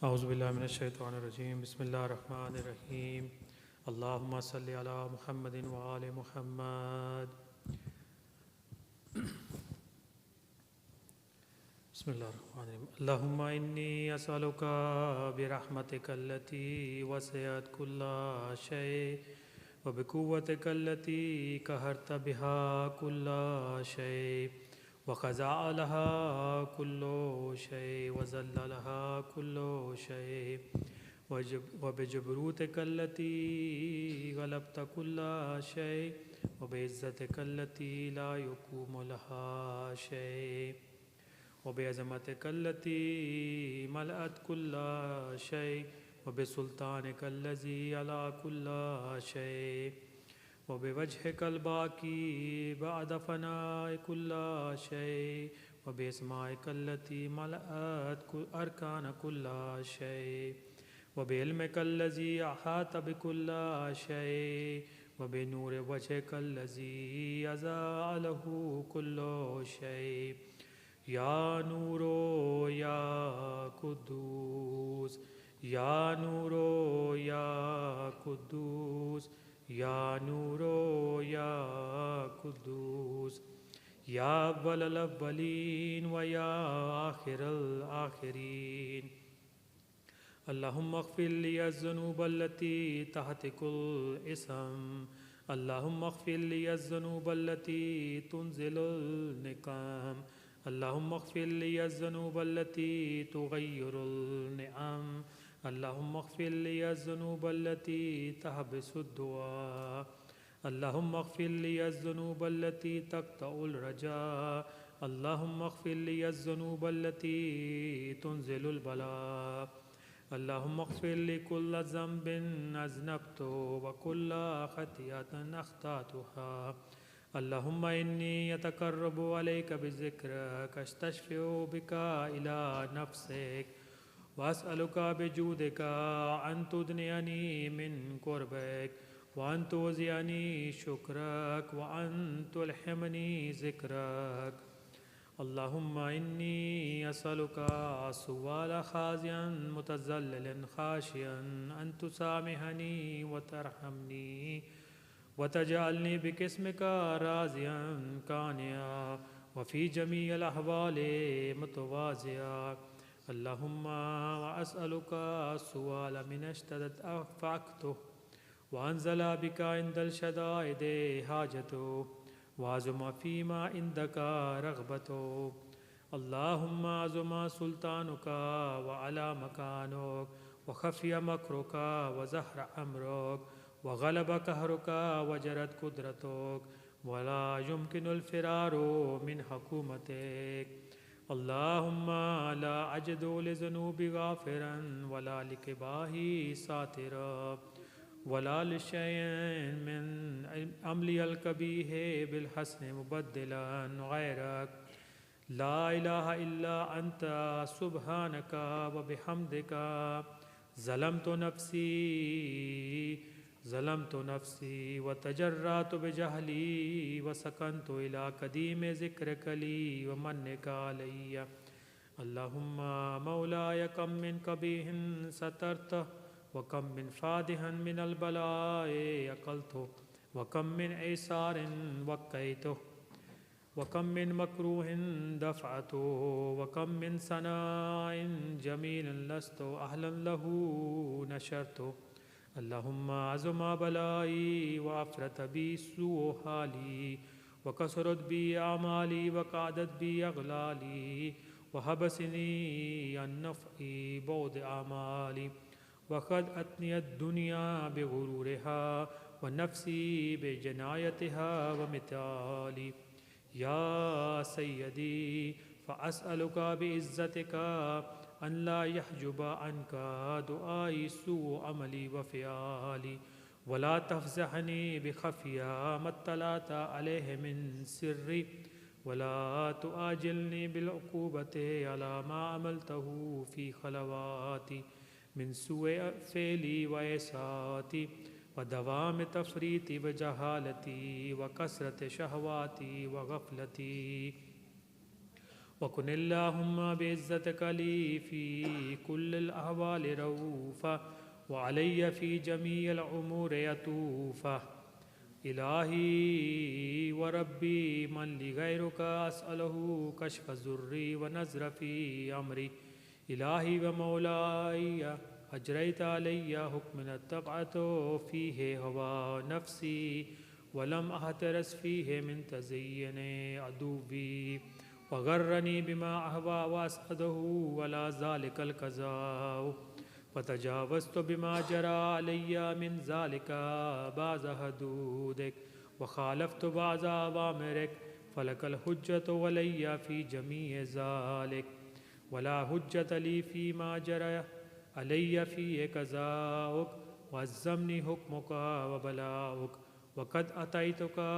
औज़ुबिल्लाहि मिनश्शैतानिर्रजीम बिस्मिल्लाहिर्रहमानिर्रहीम अल्लाहुम्मा सल्लि अला मुहम्मदिन व आलि मुहम्मद। बिस्मिल्लाहिर्रहमानिर्रहीम अल्लाहुम्मा इन्नी असअलुका बिरहमतिकल्लती वसिअत कुल्ला शै व बिकुव्वतिकल्लती कहरत बिहा कुल्ला शै वक़ज़ा लहा कुल्लो शै वज़ल्ललहा कुल्लो शै वबिजबरूतिकल्लती गलबत कुल्ला शै वबिइज़्ज़तिकल्लती ला यक़ूमु लहा शै वबिअज़मतिकल्लती मलअत कुल्ला शै वबिसुल्तानिकल्लज़ी अला कुल्ला शै वबिवजहिकल बाकी बअद फ़नाइ कुल्ला शै वबिस्माइकल्लती मलअत अरकान कुल्ला शै वबिइल्मिकल्लज़ी अहात बिकुल्ला शै वबिनूरि वजहिकल्लज़ी अज़ाअ लहू कुल्लो शै या नूरो या कुद्दूस या नूरो या कुद्दूस या नूरो या कुद्दूस या अव्वलल अव्वलीन व या आखिरल आखिरीन। अल्लाहुम्मा अग़फ़िर ली अज़्ज़ुनूबल्लती तहतिकुल इस्म अल्लाहुम्मा अग़फ़िर ली अज़्ज़ुनूबल्लती तुनज़िलुल निक़म अल्लाहुम्मा अग़फ़िर ली अज़्ज़ुनूबल्लती तुग़य्यिरुल निअम अल्लाहुम्मा अग़फ़िर ली अज़्ज़ुनूबल्लती तहबिसुद्दुआ अल्लाहुम्मा अग़फ़िर ली अज़्ज़ुनूबल्लती तक़तउल रजा अल्लाहुम्मा अग़फ़िर ली अज़्ज़ुनूबल्लती तुनज़िलुल बला अल्लाहुम्मा अग़फ़िर ली कुल्ल ज़ंबिन अज़नबतु व कुल्ल ख़तियतिन अख़्तातुहा अल्लाहुम्मा इन्नी अतक़र्रबु अलैका बिज़िक्रिक अस्तशफ़िउ बिका इला नफ़्सिक व अस्अलुका बिजूदिका अन तुदनियनी मिन क़ुर्बिक व अन तुज़ियनी शुक्रक व अन तुल्हिमनी ज़िक्रक। अल्लाहुम्मा इन्नी असअलुका सुवाल ख़ाज़ियन मुतज़ल्लिलन ख़ाशियन अन तुसामिहनी व तरहमनी व तजअलनी बिक़िस्मिका राज़ियन कानिया व फ़ी जमीइल अहवालि मुतवाज़िया। अल्लाहुम्मा व अस्अलुका सुवाल मिनश्तदत फ़क़्तुह व अंज़ला बिका इंदल शदाइदि हाजतुह वाज़ुमा फ़ीमा इंदका रग़बतो अल्लाहुम्मा अज़ुमा सुल्तानुका व अला मकानुक व ख़फ़िया मकरुका व ज़हर अमरुक व ग़लब कहरुका व जरत कुदरतुक व ला युमकिनुल फ़िरारु मिन हुकूमतिक। अल्लाहुम्मा ला अजिदु लिज़ुनूबि गाफ़िरन व ला लिक़िबाही सातिरा वला लिशैइन मिन अमलियल कबीहि बिलहस्नि मुबद्दिलन गैरक ला इलाहा इल्ला अंता सुब्हानका व बिहम्दिका ज़लमतु नफ्सी व तजर्रतु बिजहली व सकनतु इला कदीम ज़िक्रिक ली व मन्निका अलैया। अल्लाहुम्मा मौलाय कम मिन कबीहिन सतरतह व कम मिन फ़ादिहन मिनल बलाए अक़लतु व कम मिन ऐसारिन वक़ैतु व कम मिन मकरूहिन दफ़अतु व कम मिन सनाइन जमीलिन लस्तु अहलन लहू नशरतु। अल्लाहुम्मा अज़ुमा बलाई व अफ़रत बी सूअ हाली व कसरत बी आमाली व क़अदत बी अग़लाली व हबसनी अन नफ़ई बौद आमाली वक़द अतनियत दुनिया बिग़ुरूरिहा व नफ़सी बेजनायतिहा व मिताली। या सय्यदी फ़अस्अलुका बिइज़्ज़तिका अन ला यहजुबा अन्का दुआई सूअ अमली व फ़िआली व ला तफ़ज़हनी बिख़फ़िया मत्तलाता अलैहि मिन सिर्री व ला तुआजिलनी बिलअक़ूबति अला मा अमलतहू फ़ी ख़लवाती मिन सूए फ़ेली व ऐसाती व दवाम तफ़रीती व जहालती व कसरत शहवाती व गफ़लती वकुन अल्लाहुम्मा बिइज़्ज़तिका ली फ़ी कुल्लिल अहवालि रऊफ़ा व अलैया फ़ी जमीइल उमूरि अतूफ़ा। इलाही व रब्बी मन ली गैरुका अस्अलहु कश्फ़ ज़ुर्री व नज़्र फ़ी अमरी। इलाही व मौलाया अजरैत अलैया हुक्मन तबअतु फ़ीहि हवा नफ्सी वलम अहतरस फ़ीहि मिन तज़य्युनि अदुव्वी वगर्रनी बिमा अहवा वअस्अदहु वला ज़ालिकल क़ज़ाउ फ़तजावज़तु बिमा जरा अलैया मिन ज़ालिका बाज़ हदूदिक वख़ालफ़तु बाज़ अवामिरिक फ़लकल हुज्जतु अलैया फ़ी जमीइ ज़ालिक वला हुज्जत ली फ़ीमा जरा अलैया फ़ीहि क़ज़ाउक वअज़्ज़मनी हुक्मुका व बलाउक वक़द अतैतुका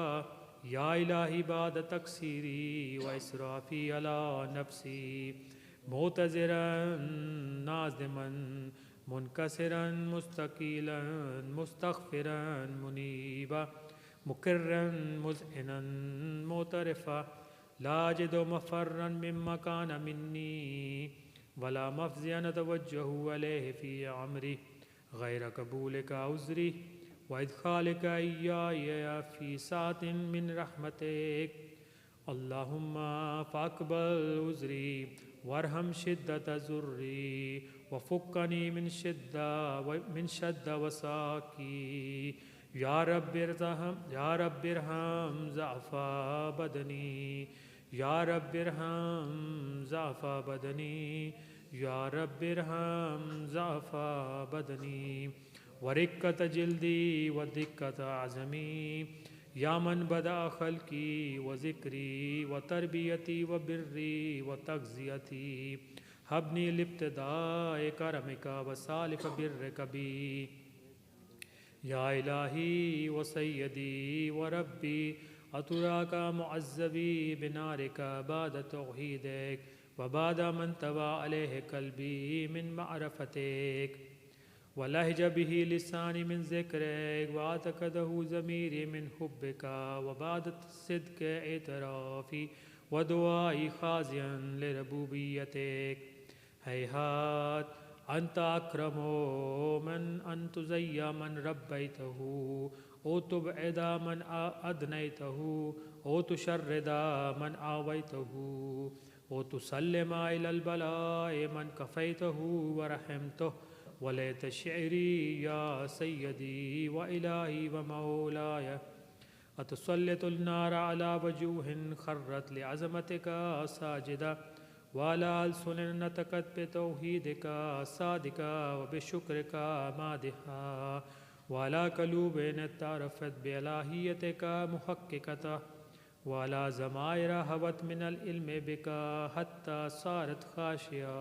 या इलाही बाद तक़सीरी व इसराफ़ी अला नफ़्सी मुतज़िरन नाज़िमन मुनकसिरन मुस्तक़ीलन मुस्तग़फ़िरन मुनीबा मुक़िर्रन मुज़इनन मुतरिफ़ा लाजिदु मफ़र्रन मिम्मा कान मिन्नी वला मफ़ज़ियन तवज्जहु अलैहि फ़ी अमरी गैर कबूलिका उज़री व इदख़ालिका इय्याया फ़ी सातिन मिन रहमतिक। अल्लाहुम्मा फ़अक़बल उज़री वरहम शिद्दत ज़ुर्री व फ़ुक्कनी मिन शद्द वसाकी। या रब्बिरहम ज़अफ़ा बदनी या रब्बिरहम ज़अफ़ा बदनी या रब्बिरहम ज़अफ़ा बदनी वरिक्कत जिल्दी व दिक्कत आज़मी या मन बदा खल्की व ज़िक्री व तरबियती व बिर्री व तग़ज़ियती हबनी लिब्तिदाए करमिका व सालिफ़ बिर्रिक बी। या इलाही व सय्यदी व रब्बी अतुराका मुअज़्ज़बी बिनारिका बाद तौहीदिक व बाद मन तवा अलैहि क़ल्बी मिन मअरफ़तिक व लहज बिही लिसानी मिन ज़िक्रिक व अतक़दहु ज़मीरी मिन हुब्बिका व बाद सिद्क़ एतराफ़ी व दुआई ख़ाज़ियन लिरबूबियतिक। हैहात अंत अक्रमो मन अन तुज़य्या मन रब्बैतहु ओ तुबइदा मन अदनैतहु ओ तुशर्रिदा मन आवैतहु ओ तुसल्लिमा इलल बलाए मन कफ़ैतहु व रहमतहु वलैत शिअरी या सय्यदी व इलाही व मौलाय अतुसल्लितुन नार अला वजूहिन खर्रत लिअज़मतिका साजिदा वाला अलसुनिन नतक़त बितौहीदिका सादिका व बिशुक्रिका मादिहा वाला क़लूबिन तारफ़त बिइलाहियतिका मुहक्किकता वाला ज़माइरा हवत मिनल इल्मि बिका हत्ता सारत ख़ाशिया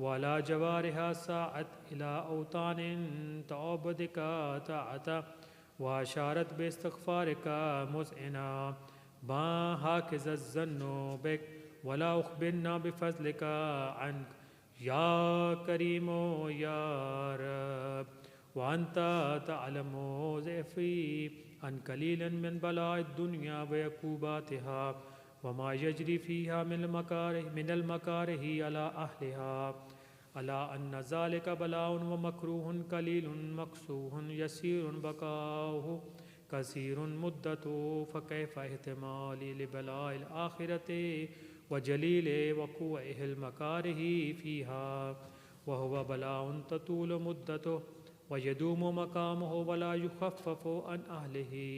वाला जवारिहा साअत इला औतानिन तअब्बुदिका ताअता वाशारत बिइस्तिग़फ़ारिका मुज़इना मा हाकिज़ ज़न्नु बिक वला उख़बिरना बिफ़ज़लिका अन्क या करीमो या रब व अन्ता तअलमु ज़िफ़ी अन क़लीलन मिन बलाइद दुनिया व यक़ूबातिहा व मा यजरी फ़ीहा मिनल मकारिहि अला अहलिहा अला अन्न ज़ालिका बलाउन व मकरूहुन क़लीलुन मक़सूहुन यसीरुन बक़ाउहु कसीरुन मुद्दतु फ़कैफ़ इह्तिमाली लिबलाइल आखिरति व जलीले वक़ूइहिल मकारिहि फ़ीहा व हुव बलाउन ततूलु मुद्दतुहु व यदूमु मक़ामुहु वला युख़फ़फ़ु अन अहलिहि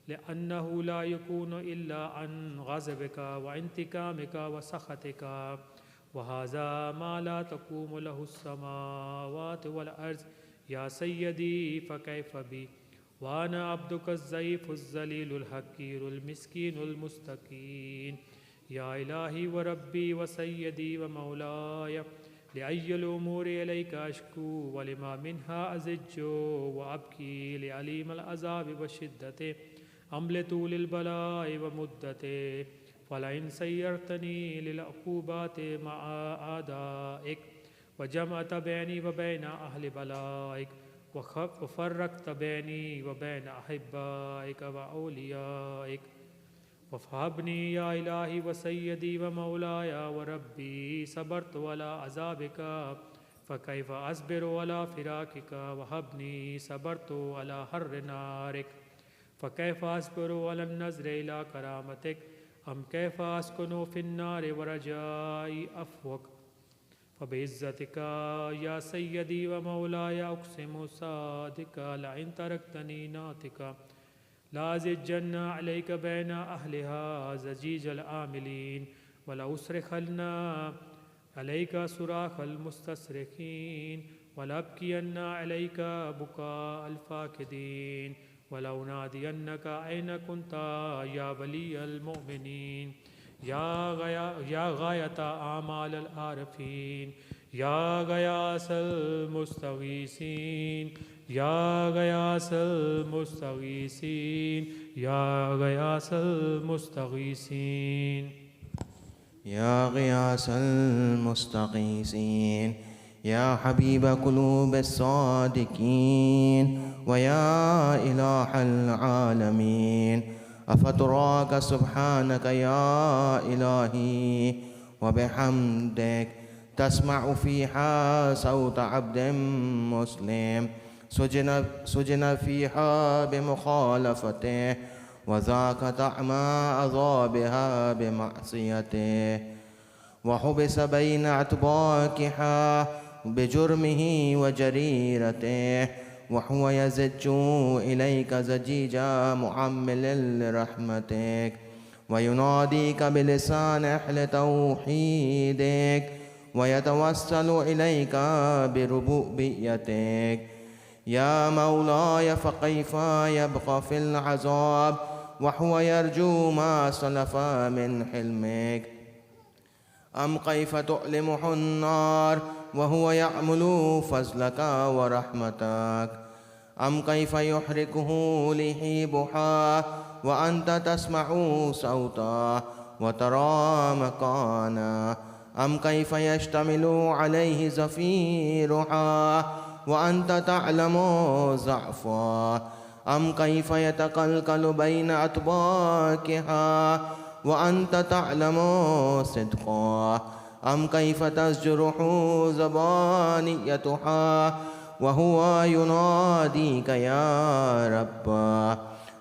लिअन्नहु ला यकूनु इल्ला अन ग़ज़बिका व इंतिकामिका व सख़तिका व हाज़ा मा ला तक़ूमु लहु अस्समावातु वल अर्ज़ या सय्यदी फ़कैफ़ बी व अना अब्दुका ज़ईफ़ुज़ ज़लीलुल हक़ीरुल मिस्कीनुल मुस्तकीन। या इलाही व रब्बी व सय्यदी व मौलाय लिअय्यिल उमूरि इलैका अश्कू व लिमा मिन्हा अज़िज्जु व अबकी लिअलीमल अज़ाबि व शिद्दति अम्ल तूलिल बलाइ व मुद्दति फ़लइन सय्यरतनी लिल अक़ूबाति मआ आदाइक व जमअत बैनी व बैन अहलि बलाइक व फ़र्रक़त बैनी व बैन अहिब्बाइक व औलियाइक وفهبني يا إلهي وسيدي ومولاي وربي صبرت على عذابك فكيف أصبر على فراقك وهبني صبرت على حر نارك فكيف أصبر على النظر إلى كرامتك أم كيف أسكن في النار ورجاء عفوك فبعزتك يا سيدي ومولاي أقسم صادقا لئن تركتني ناتك لأزجن عليك بين أهلها زجيج العاملين ولأصرخن عليك صراخ المستصرخين ولأبكين عليك بكاء الفاقدين ولأنادينك أين كنت يا ولي المؤمنين يا غاية أعمال العارفين يا غياث المستغيثين يا غياث المستغيثين يا غياث المستغيثين يا غياث المستغيثين يا حبيب قلوب الصادقين ويا إله العالمين أفتراك سبحانك يا إلهي وبحمدك تسمع فيها صوت عبد مسلم سجن فيها بمخالفته وذاك طعم عذابها بمعصيته وحبس بين أطباقها بجرمه وجريرته وهو يزج إليك زجيج معمل لرحمتك ويناديك بلسان أهل توحيدك ويتوسل إليك بربوبيتك يا مولاي فكيف يبقى في العذاب وهو يرجو ما سلف من حلمك أم كيف تؤلمه النار وهو يعمل فضلك ورحمتك أم كيف يحرقه لهيبها وأنت تسمع صوته وترى مكانه أم كيف يشتمل عليه زفيرها وأنت تعلم ضعفه أم كيف يتقلقل بين أطباقها وأنت تعلم صدقه أم كيف تزجرح زبانيتها وهو يناديك يا رب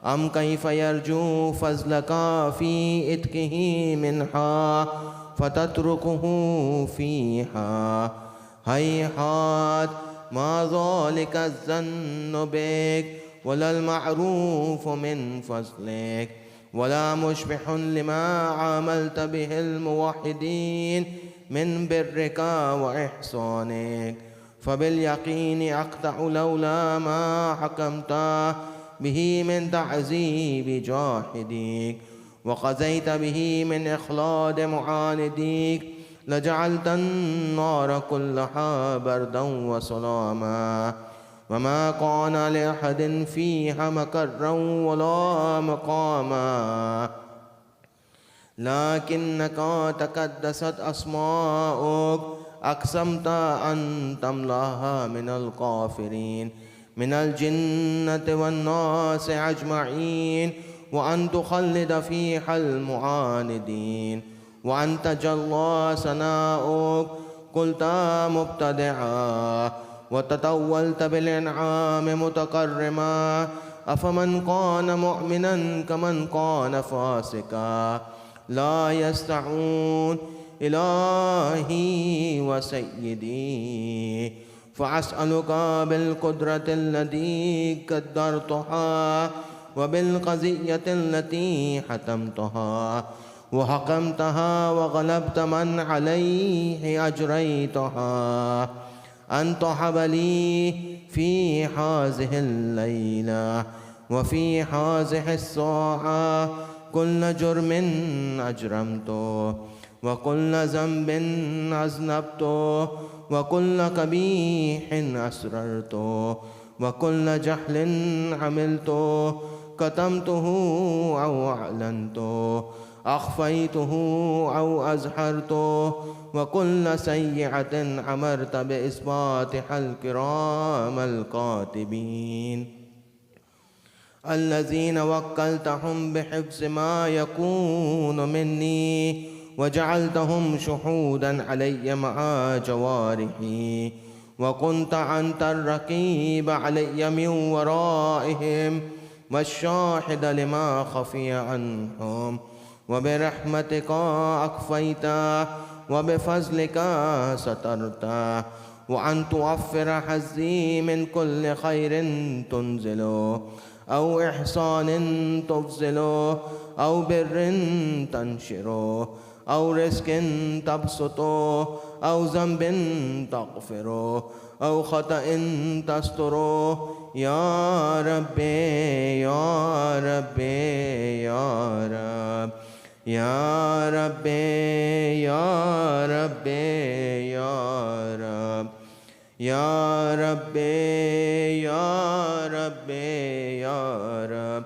أم كيف يرجو فضلك في إتكه منها فتتركه فيها هيهات ما ذلك الظن بك ولا المعروف من فضلك ولا مشبح لما عاملت به الموحدين من برك وإحسانك فباليقين أقطع لولا ما حكمت به من تعذيب جاحديك وقضيت به من إخلاد معانديك لجعلت النار كلها بردا وسلاما وما كان لأحد فيها مكرا ولا مقاما لكنك تقدست أسماؤك أقسمت أن تملاها من الكافرين من الجنة والناس أجمعين وأن تخلد فيها المعاندين وأنت جل ثناؤك قلت مبتدعا وتطولت بالإنعام متكرما أفمن كان مؤمنا كمن كان فاسقا لا يستعون إلهي وسيدي فأسألك بالقدرة التي قدرتها وبالقضية التي حتمتها وحكمتها وغلبت من عليه أجريتها أن تحب لي في هذه الليلة وفي هذه الساعة كل جرم أجرمته وكل ذنب أذنبته وكل قبيح أسررته وكل جهل عملته كتمته أو أعلنته أخفيته أو أزهرته وكل سيئة أمرت بإثباتها الكرام الكاتبين الذين وكلتهم بحفظ ما يكون مني وجعلتهم شهودا علي مع جوارحي وكنت أنت الرقيب علي من ورائهم والشاهد لما خفي عنهم وبرحمتك أكفيت وبفضلك سترت وأن توفر حظي من كل خير تنزله أو إحسان تفضله أو بر تنشره أو رزق تبسطه أو ذنب تغفره أو خطأ تستره يا ربي يا ربي يا رب يا ربي يا ربي يا رب يا ربي يا ربي يا رب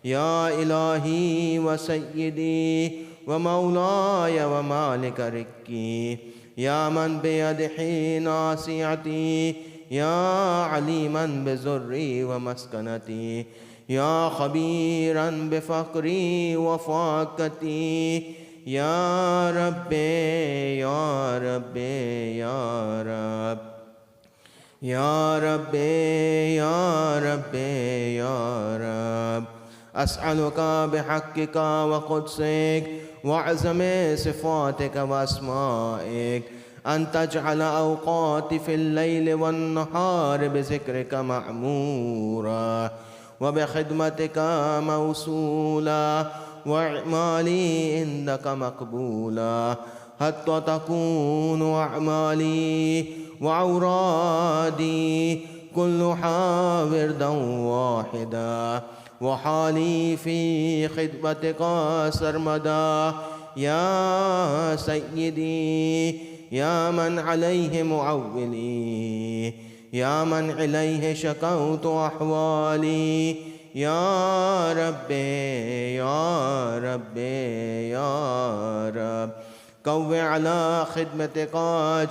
يا إلهي وسيدي ومولاي ومالك ركي يا من بيده ناصيتي يا عليما بزري ومسكنتي يا خبيرا بفقري وفاقتي يا ربي يا ربي يا رب يا ربي يا ربي يا رب أسألك بحقك وقدسك وعظم صفاتك وأسمائك أن تجعل أوقاتي في الليل والنهار بذكرك معمورة وبخدمتك موصولة وأعمالي عندك مقبولة حتى تكون أعمالي وأورادي كلها وردا واحدا وحالي في خدمتك سرمدا يا سيدي يا من عليه معولي يا من عليه شكوت أحوالي يا ربي يا ربي يا رب قو على خدمتك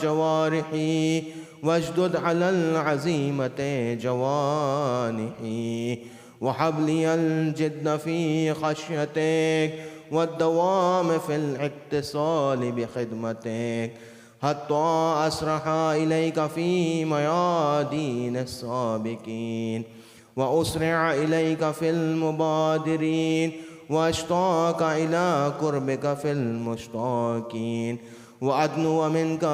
جوارحي واشدد على العزيمة جوانحي وهب لي الجد في خشيتك والدوام في الاتصال بخدمتك حتى أسرح إليك في ميادين السابقين وأسرع إليك في المبادرين وأشتاق إلى قربك في المشتاقين وأدنو منك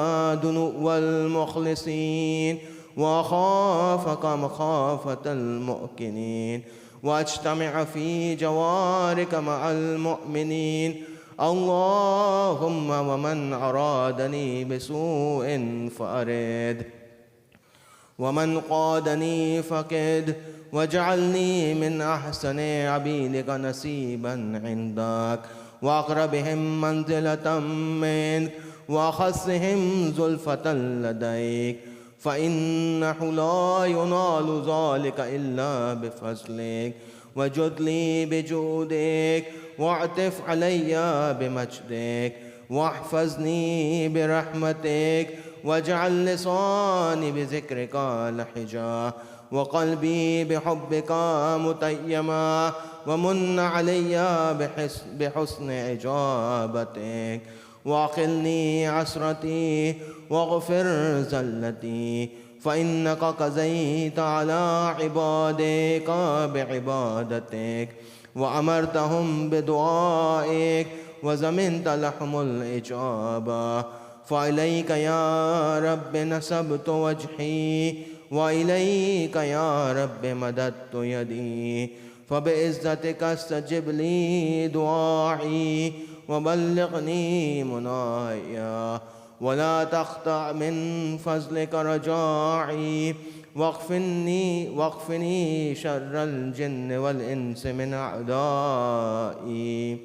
دنو المخلصين وأخافك مخافة المؤمنين وأجتمع في جوارك مع المؤمنين اللهم ومن أرادني بسوء فأرد ومن قادني فكد واجعلني من أحسن عبيدك نصيبا عندك وأقربهم منزلة منك وأخصهم زلفة لديك فإنه لا ينال ذلك إلا بفضلك وجد لي بجودك واعطف علي بمجدك واحفظني برحمتك واجعل لساني بذكرك لحجا وقلبي بحبك متيما ومن علي بحسن إجابتك واقلني عسرتي واغفر زلتي فإنك قضيت على عبادك بعبادتك وأمرتهم بدعائك وزمنت لهم الإجابة فإليك يا رب نسبت وجهي وإليك يا رب مددت يدي فبعزتك استجب لي دعائي وبلغني منايا ولا تخطأ من فضلك رجاعي واكفني شر الجن والإنس من أعدائي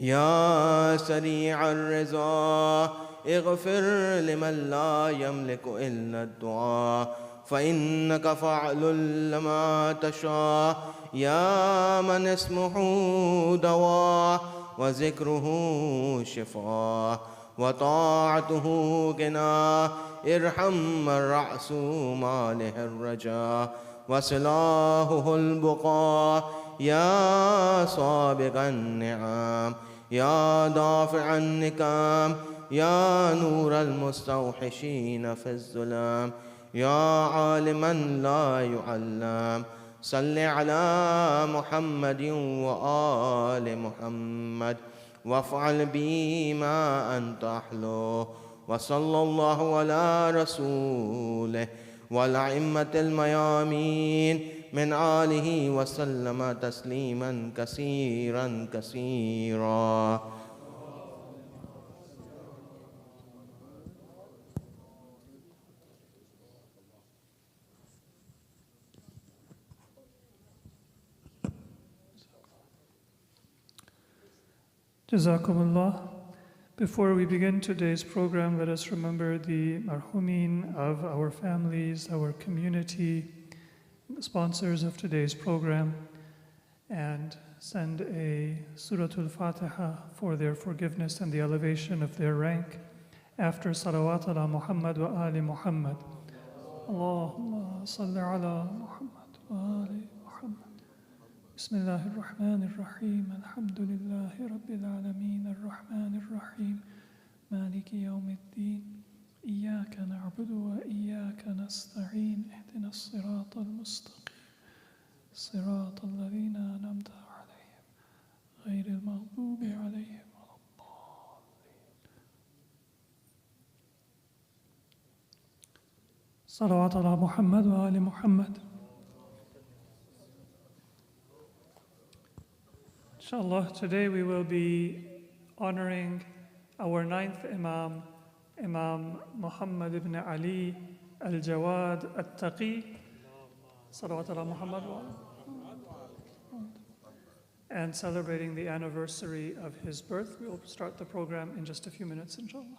يا سريع الرضا اغفر لمن لا يملك إلا الدعاء فإنك فعل لما تشاء يا من اسمه دواء وذكره شفاء وطاعته غنى ارحم من رأس ماله الرجاء وسلاحه البقاء يا سابق النعم يا دافع النكام يا نور المستوحشين في الظلام يا عالما لا يعلم صل على محمد وآل محمد وافعل بي ما أنت أحلو وصلى الله على رسوله والأئمة الميامين من آله وسلم تسليما كثيرا كثيرا. Jazakumullah. Before we begin today's program, let us remember the marhumin of our families, our community, the sponsors of today's program, and send a Suratul Fatiha for their forgiveness and the elevation of their rank after Salawat ala Muhammad wa Ali Muhammad. Allahumma salli ala Muhammad wa Ali Muhammad. بسم الله الرحمن الرحيم الحمد لله رب العالمين الرحمن الرحيم مالك يوم الدين إياك نعبد وإياك نستعين اهدنا الصراط المستقيم صراط الذين أنعمت عليهم غير المغضوب عليهم ولا الضالين. صلوات على محمد وآل محمد. Inshallah, today we will be honoring our ninth Imam, Imam Muhammad ibn Ali al-Jawad al-Taqi, Salawat ala Muhammad, and celebrating the anniversary of his birth. We will start the program in just a few minutes, inshallah.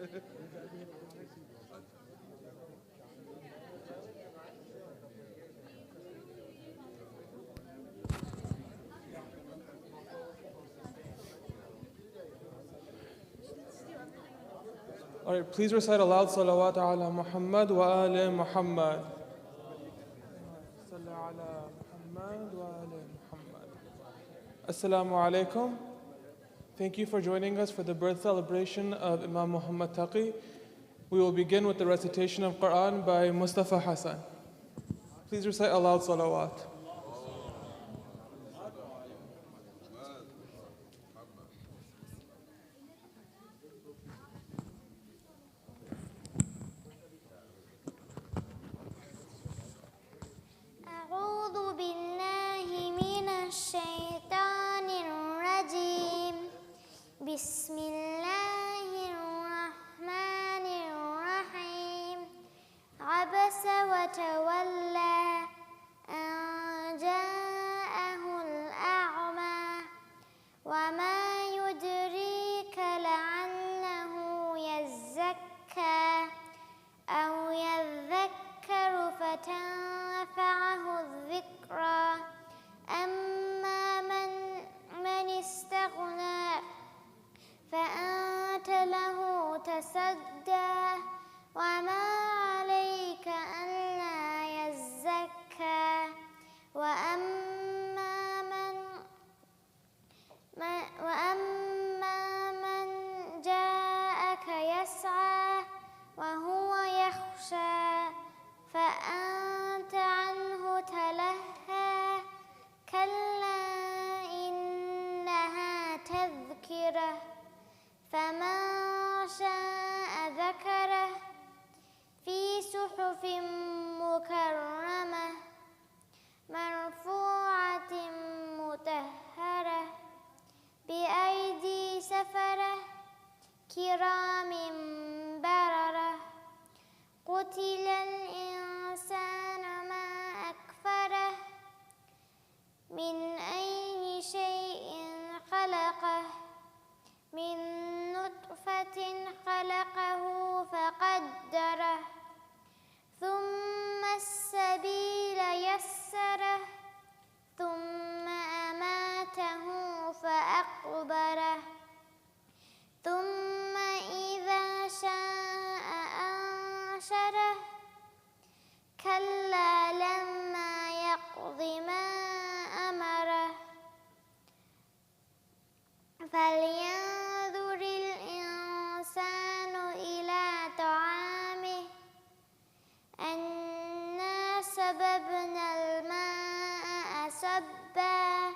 All right, please recite aloud salawat ala Muhammad wa ali Muhammad. Salli ala Muhammad wa ali Muhammad. Assalamu alaikum. Thank you for joining us for the birth celebration of Imam Muhammad Taqi. We will begin with the recitation of Quran by Mustafa Hassan. Please recite aloud salawat. أعوذ بالله من الشيطان الرجيم بسم الله الرحمن الرحيم عبس وتولى أن جاءه الأعمى وما يدريك لعله يزكى أو يذكر فتنفعه الذكرى أما من استغنى فأنت له تصدى وما عليك ألا يزكى وأما من جاءك يسعى وهو يخشى فأنت عنه تلهى كلا إنها تذكرة فمن شاء ذكره في صحف مكرمة مرفوعة مطهرة بأيدي سفرة كرام بررة قتل الإنسان ما أكفره من أي شيء خلقه من نطفة خلقه فقدره ثم السبيل يسره ثم أماته فأقبره ثم إذا شاء أنشره كلا لما يقض ما أمره فلينظر الإنسان إلى طعامه أنا صببنا الماء صبا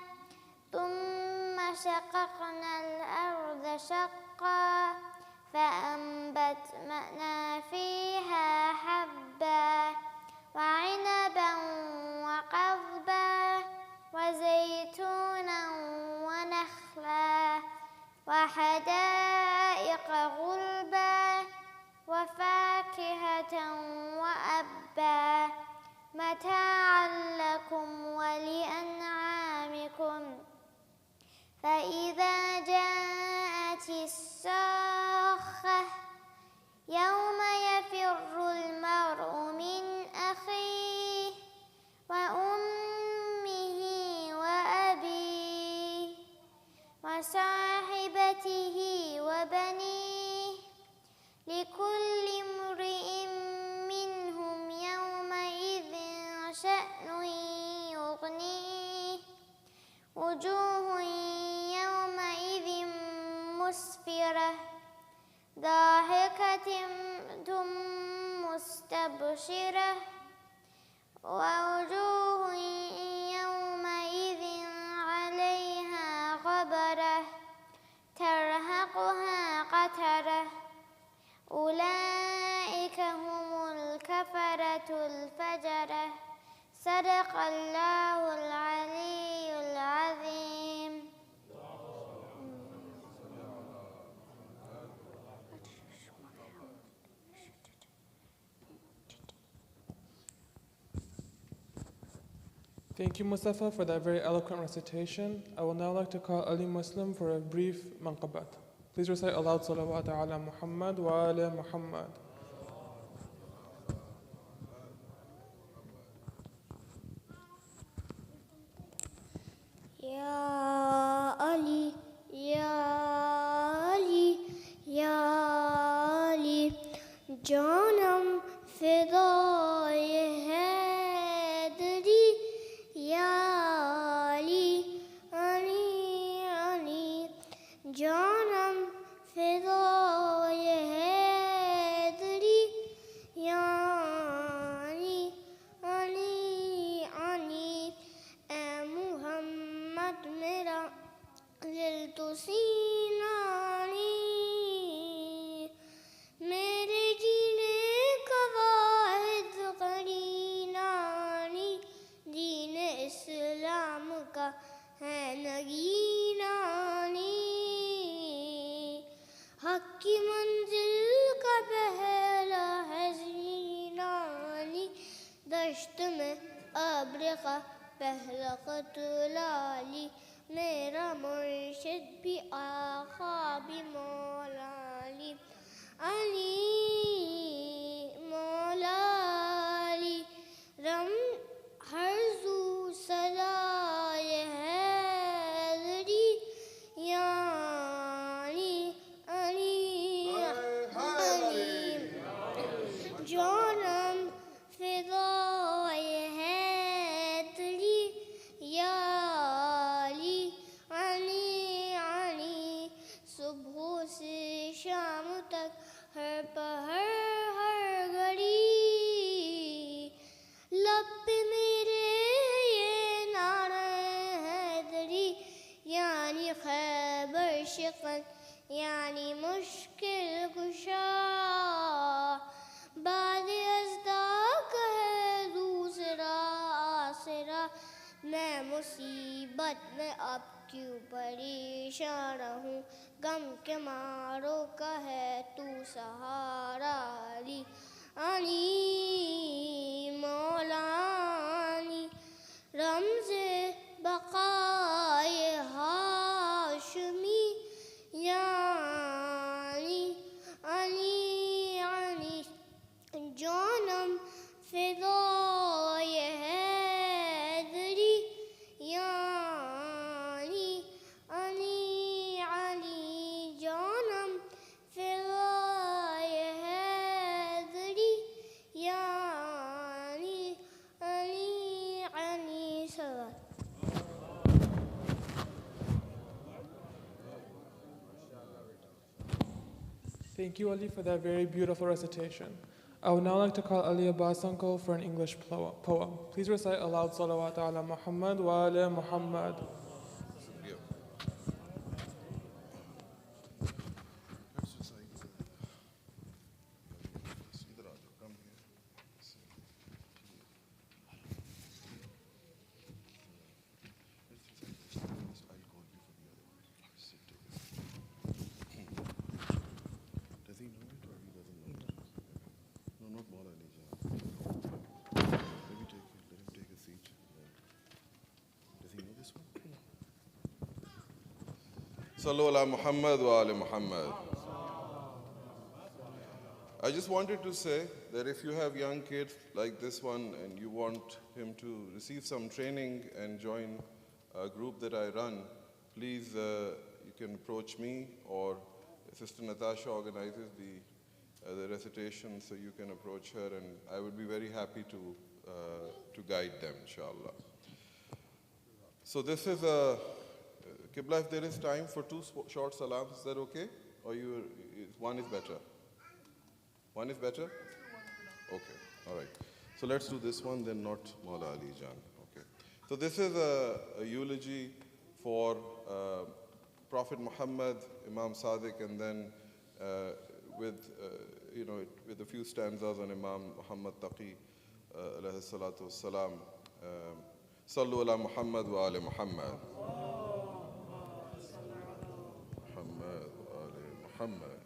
ثم شققنا الأرض شقا فأنبتنا فيها حبا وعنبا وقضبا وزيتونا ونخلا وحدائق غلبا وفاكهة وأبا متاعا لكم ولأنعامكم فإذا جاءت الصاخة يوم يفر المرء من أخيه وأمه وأبيه وصاحبته وبنيه لكل امرئ منهم يومئذ شأن يغنيه وجوه يومئذ مسفرة ضاحكة مستبشرة ووجوه يومئذ عليها غبرة ترهقها قترة أولئك هم الكفرة الفجرة صدق الله العلي العظيم. Thank you, Mustafa, for that very eloquent recitation. I will now like to call Ali Muslim for a brief manqabat. Please recite aloud salawat ala Muhammad wa ala Muhammad. Ya Ali, Ya Ali, Ya Ali, Janam Fidaye Haidari, Ya Ali, Ali, Ali, Janam Fidaye Haidari, Ya Ali, Ali, Ali, Muhammad Mera दिल तो सीना नहीं मेरे जीने का वाहिद करीना नहीं दीन इस्लाम का है नगीना नहीं हक की मंजिल का पहला है जीना नहीं दश्त में अब्र का पहला कतलाली मेरा मुर्शिद भी आका भी मौला अली अली मौला अली रम हरजू सदाए हैदरी यानी अली अली जानम फिदाए हैदरी या सुबह से शाम तक हर पहर हर घड़ी लब पे मेरे ये नारे हैदरी यानी खैबर शिकन यानी मुश्किल कुशा बाद अज़दा कहे दूसरा आसरा मैं मुसीबत में अब क्यों परेशान हूँ गम के मारो कहे तू सहारा अली अली मौला अली रमज़े बक़ाए हाशमी यानी अली अली जानम फिदाए हैदरी यानी अली अली जानम फिदाए हैदरी यानी अली अली सलाम. Thank you, Ali, for that very beautiful recitation. I would now like to call Ali Abbas uncle for an English poem. Please recite aloud salawat ala Muhammad wa ala Muhammad. Sallu ala Muhammad wa ala Muhammad. I just wanted to say that if you have young kids like this one and you want him to receive some training and join a group that I run, please you can approach me, or Sister Natasha organizes the recitation, so you can approach her, and I would be very happy to guide them, inshallah. So this is a Qibla, if there is time for two short salams, is that okay? Or one is better? One is better? Okay, all right. So let's do this one, then not Maula Ali Jan. Okay. So this is a eulogy for Prophet Muhammad, Imam Sadiq, and then with a few stanzas on Imam Muhammad Taqi, alayhi salatu wassalam. Sallu ala Muhammad wa ala Muhammad. Muhammad.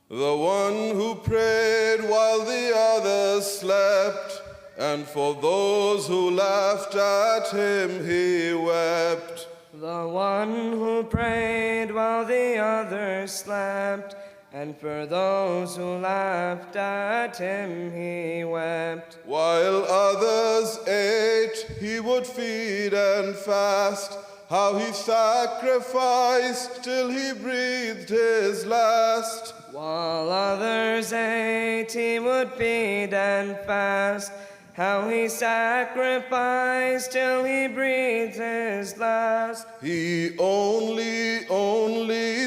The one who prayed while the others slept, and for those who laughed at him he wept. The one who prayed while the others slept, and for those who laughed at him he wept. While others ate, he would feed and fast. How he sacrificed till he breathed his last. While others ate, he would feed and fast. How he sacrificed till he breathed his last. He only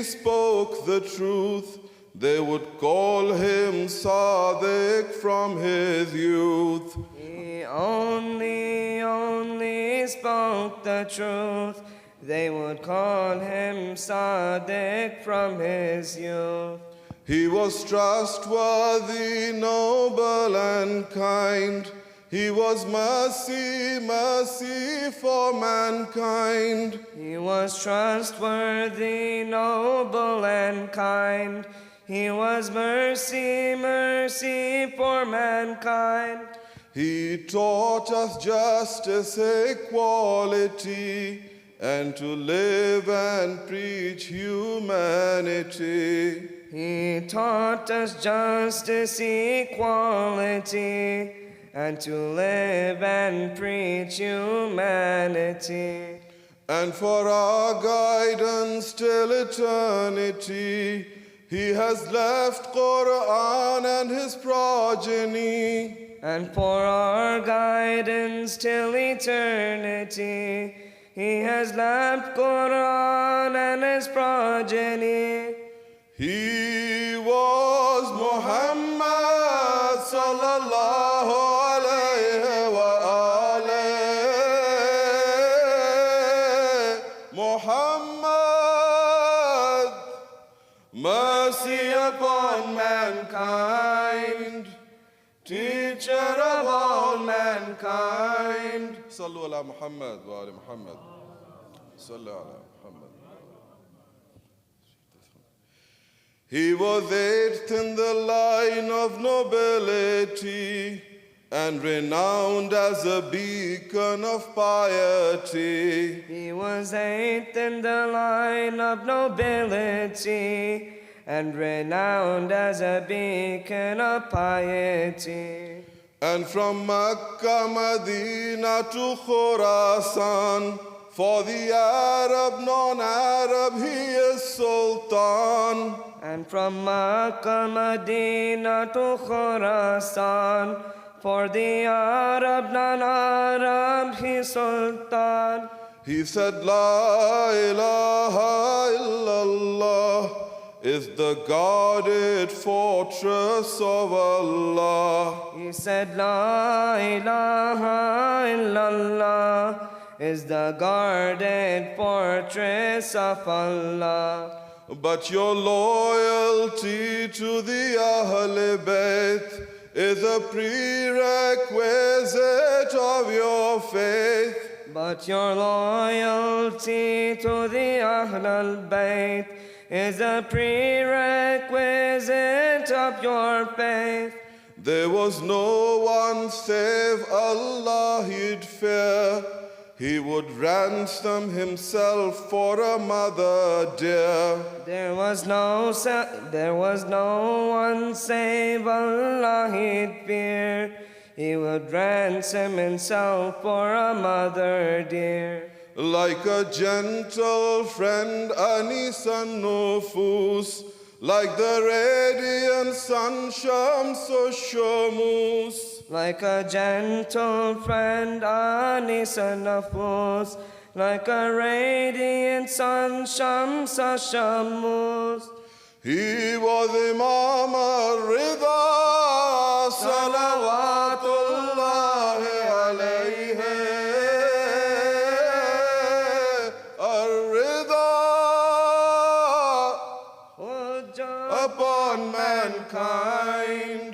spoke the truth. They would call him Sadiq from his youth. He only spoke the truth. They would call him Sadiq from his youth. He was trustworthy, noble and kind. He was mercy for mankind. He was trustworthy, noble and kind. He was mercy for mankind. He taught us justice, equality, and to live and preach humanity. He taught us justice, equality, and to live and preach humanity. And for our guidance till eternity, he has left Quran and his progeny. And for our guidance till eternity, he has left Quran and his progeny. He was Muhammad sallallahu alayhi wa alayhi. Muhammad, mercy upon mankind, teacher of all mankind. Sallu ala Muhammad wa ala Muhammad. Sallu ala Muhammad. He was eighth in the line of nobility and renowned as a beacon of piety. He was eighth in the line of nobility and renowned as a beacon of piety. And from Makkah, Medina to Khurasan, for the Arab, non-Arab, he is Sultan. And from Makkah, Medina to Khurasan, for the Arab, non-Arab, he is Sultan. He said, La ilaha illallah is the guarded fortress of Allah. He said, La ilaha illallah is the guarded fortress of Allah. But your loyalty to the Ahl Bayt is a prerequisite of your faith. But your loyalty to the Ahl al-Bayt is a prerequisite of your faith. There was no one save Allah he'd fear. He would ransom himself for a mother dear. There was no one save Allah he'd fear. He would ransom himself for a mother dear. Like a gentle friend, Anis an-Nufus, like the radiant sun, Shams Shamus. Like a gentle friend, Anis an-Nufus, like a radiant sun, Shams Shamus. He was Imam al-Rida, salawatullahi alayhi. Al-Rida upon mankind,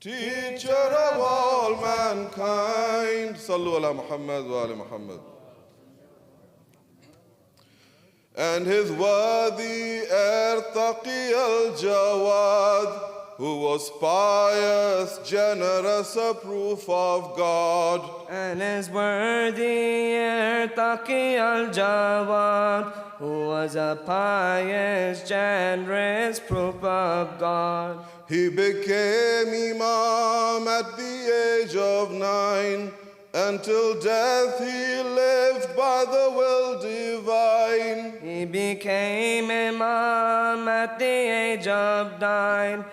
teacher of all mankind. Sallu ala Muhammad wa ala Muhammad. And his worthy al-Taqi al-Jawad who was pious, generous, a proof of God. And is worthy al-Taqi al-Jawad, who was a pious, generous proof of God. He became Imam at the age of 9. Until death he lived by the will divine. He became Imam at the age of 9.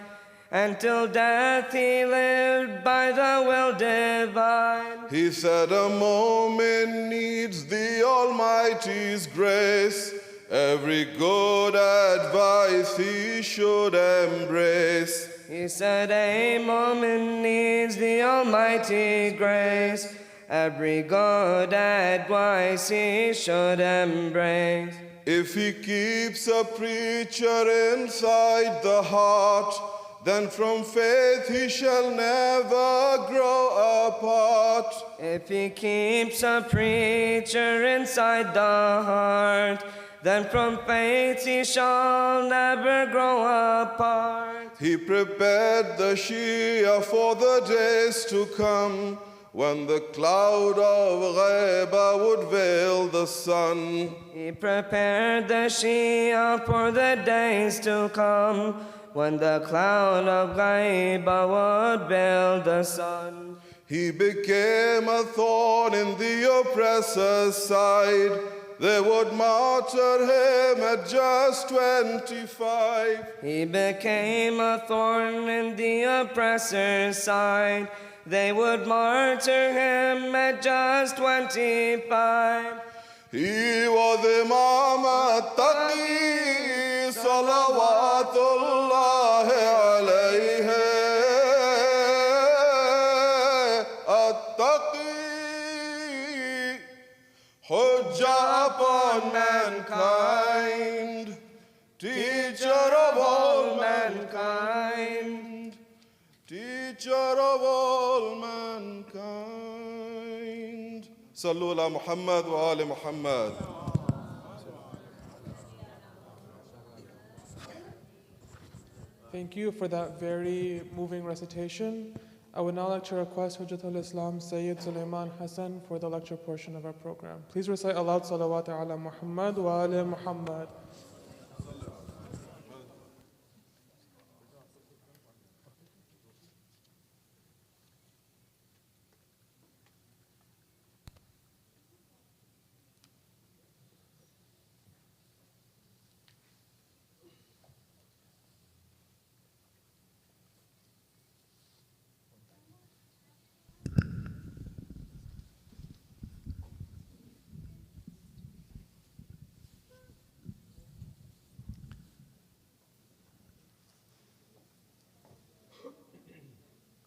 Until death he lived by the will divine. He said a moment needs the Almighty's grace. Every good advice he should embrace. He said a moment needs the Almighty grace. Every good advice he should embrace. If he keeps a preacher inside the heart, then from faith he shall never grow apart. If he keeps a preacher inside the heart, then from faith he shall never grow apart. He prepared the Shia for the days to come, when the cloud of ghaiba would veil the sun. He prepared the Shia for the days to come, when the cloud of ghaiba would veil the sun. He became a thorn in the oppressor's side. They would martyr him at just 25. He became a thorn in the oppressor's side. They would martyr him at just 25. He was Imam al-Taqi, salawatullah alayhi. Al-Taqi, hujjah upon mankind, teacher of all mankind, teacher of all mankind. Sallu ala Muhammad wa ali Muhammad. Thank you for that very moving recitation. I would now like to request Hujjatul Islam Sayyid Sulayman Hassan for the lecture portion of our program. Please recite aloud salawat ala Muhammad wa ali Muhammad.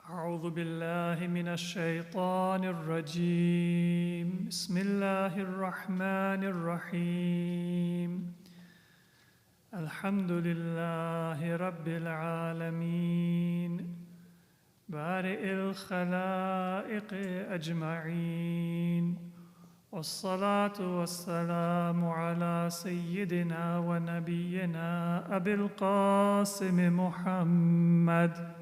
أعوذ بالله من الشيطان الرجيم بسم الله الرحمن الرحيم الحمد لله رب العالمين بارئ الخلائق أجمعين والصلاة والسلام على سيدنا ونبينا أبي القاسم محمد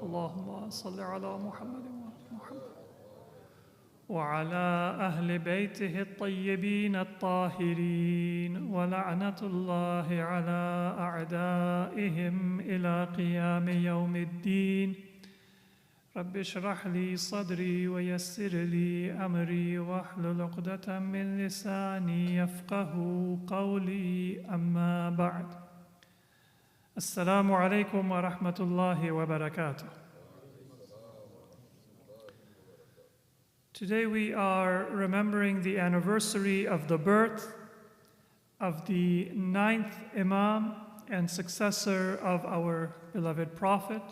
اللهم صل على محمد وعلى أهل بيته الطيبين الطاهرين ولعنة الله على أعدائهم إلى قيام يوم الدين رب اشرح لي صدري ويسر لي أمري واحلل عقدة من لساني يفقه قولي أما بعد Assalamu alaikum wa rahmatullahi wa barakatuh. Today we are remembering the anniversary of the birth of the 9th Imam and successor of our beloved Prophet,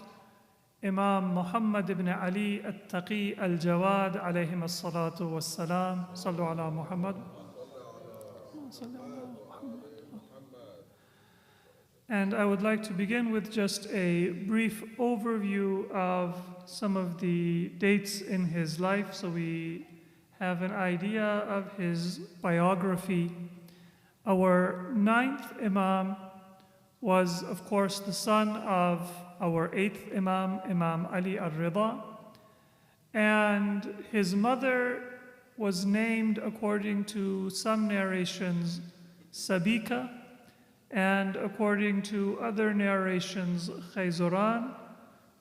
Imam Muhammad ibn Ali al-Taqi al-Jawad alayhim as-salatu was-salam. Sallu ala Muhammad. And I would like to begin with just a brief overview of some of the dates in his life so we have an idea of his biography. Our 9th Imam was, of course, the son of our eighth Imam, Imam Ali al-Rida, and his mother was named, according to some narrations, Sabika, and according to other narrations, Khayzuran.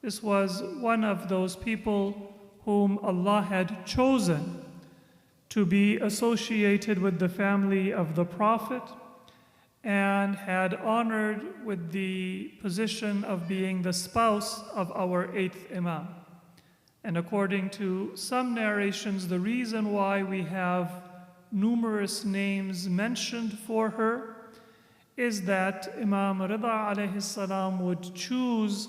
This was one of those people whom Allah had chosen to be associated with the family of the Prophet and had honored with the position of being the spouse of our eighth Imam. And according to some narrations, the reason why we have numerous names mentioned for her is that Imam Rida alayhi salam would choose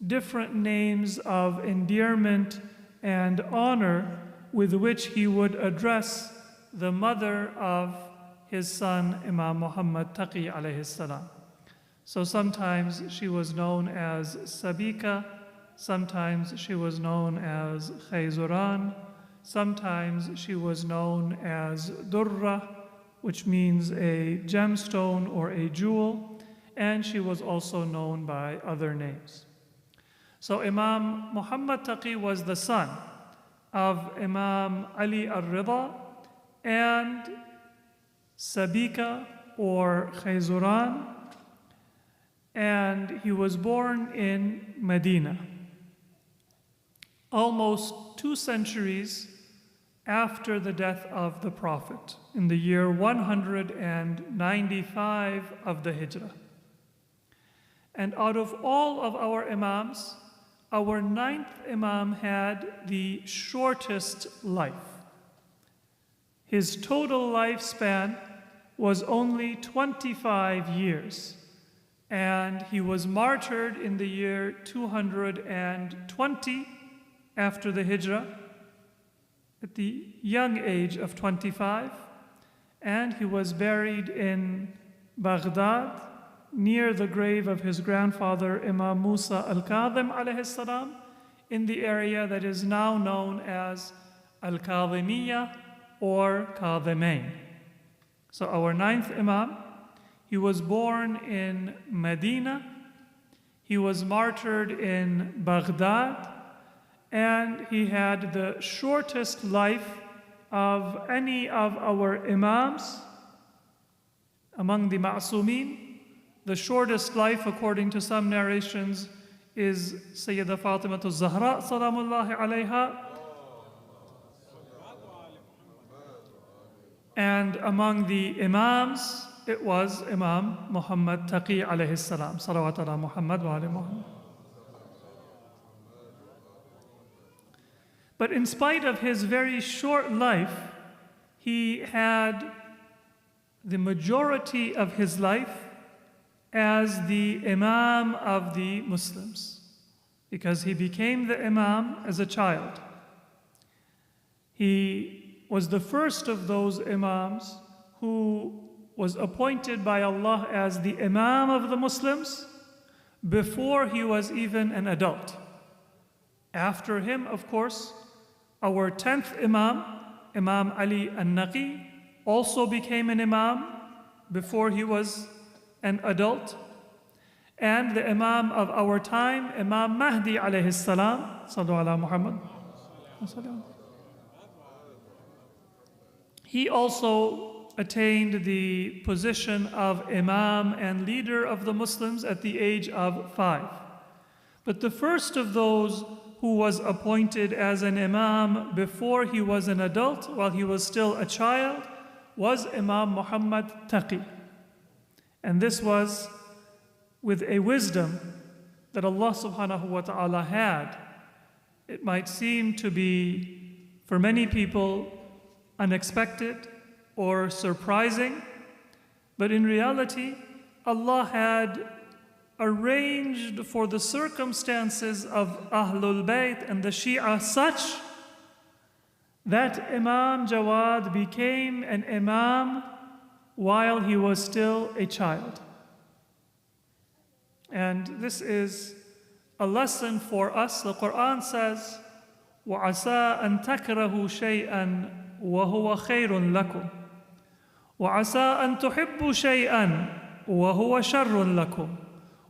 different names of endearment and honor with which he would address the mother of his son, Imam Muhammad Taqi alayhi salam. So sometimes she was known as Sabika, sometimes she was known as Khayzuran, sometimes she was known as Durra, which means a gemstone or a jewel, and she was also known by other names. So Imam Muhammad Taqi was the son of Imam Ali al-Rida and Sabika or Khayzuran, and he was born in Medina, almost 2 centuries after the death of the Prophet, in the year 195 of the Hijrah. And out of all of our Imams, our 9th Imam had the shortest life. His total lifespan was only 25 years, and he was martyred in the year 220 after the Hijrah, at the young age of 25, and he was buried in Baghdad near the grave of his grandfather Imam Musa al-Kadhim alayhi salam, in the area that is now known as al-Kadhimiyya or Kadhimain. So our 9th Imam, he was born in Medina, he was martyred in Baghdad, and he had the shortest life of any of our Imams among the Ma'sumin. The shortest life, according to some narrations, is Sayyida Fatima al-Zahra salamullahi alayha. And among the Imams, it was Imam Muhammad Taqi alayhi salam. Salawat ala Muhammad wa ala Muhammad. But in spite of his very short life, he had the majority of his life as the Imam of the Muslims, because he became the Imam as a child. He was the first of those Imams who was appointed by Allah as the Imam of the Muslims before he was even an adult. After him, of course, our 10th Imam, Imam Ali al-Naqi, also became an Imam before he was an adult. And the Imam of our time, Imam Mahdi alayhi salam, sallu ala Muhammad, he also attained the position of Imam and leader of the Muslims at the age of 5. But the first of those who was appointed as an Imam before he was an adult, while he was still a child, was Imam Muhammad Taqi. And this was with a wisdom that Allah subhanahu wa ta'ala had. It might seem to be, for many people, unexpected or surprising, but in reality, Allah had arranged for the circumstances of Ahlul Bayt and the Shia such that Imam Jawad became an Imam while he was still a child. And this is a lesson for us. The Quran says, وَعَسَىٰ أَن تَكْرَهُوا شَيْئًا وَهُوَ خَيْرٌ لَكُمْ وَعَسَىٰ أَن تُحِبُّوا شَيْئًا وَهُوَ شَرٌ لَكُمْ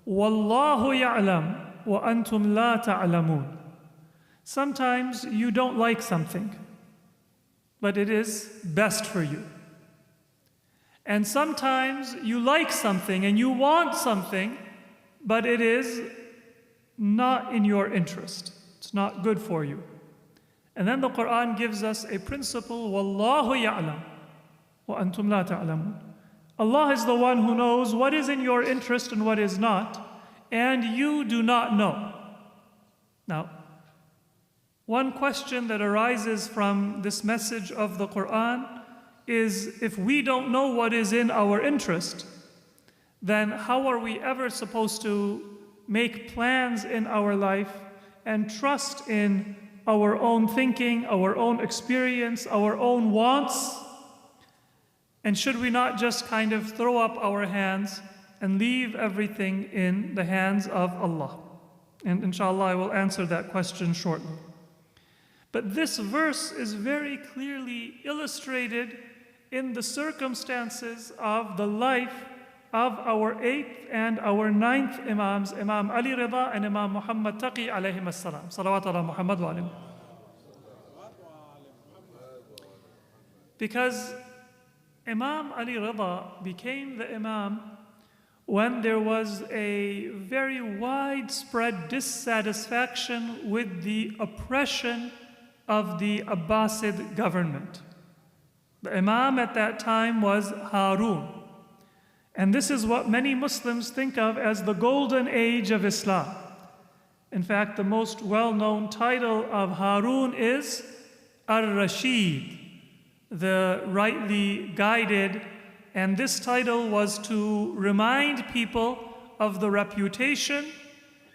وَاللَّهُ يَعْلَمُ وَأَنْتُمْ لَا تَعْلَمُونَ. Sometimes you don't like something, but it is best for you. And sometimes you like something and you want something, but it is not in your interest. It's not good for you. And then the Quran gives us a principle, وَاللَّهُ يَعْلَمُ وَأَنْتُمْ لَا تَعْلَمُونَ. Allah is the one who knows what is in your interest and what is not, and you do not know. Now, one question that arises from this message of the Quran is, if we don't know what is in our interest, then how are we ever supposed to make plans in our life and trust in our own thinking, our own experience, our own wants? And should we not just kind of throw up our hands and leave everything in the hands of Allah? And inshallah, I will answer that question shortly. But this verse is very clearly illustrated in the circumstances of the life of our 8th and our 9th Imams, Imam Ali Rida and Imam Muhammad Taqi alayhim as-salam. Salawat ala Muhammad wa alim. Because Imam Ali Rida became the Imam when there was a very widespread dissatisfaction with the oppression of the Abbasid government. The Imam at that time was Harun. And this is what many Muslims think of as the golden age of Islam. In fact, the most well-known title of Harun is Ar-Rashid, the rightly guided, and this title was to remind people of the reputation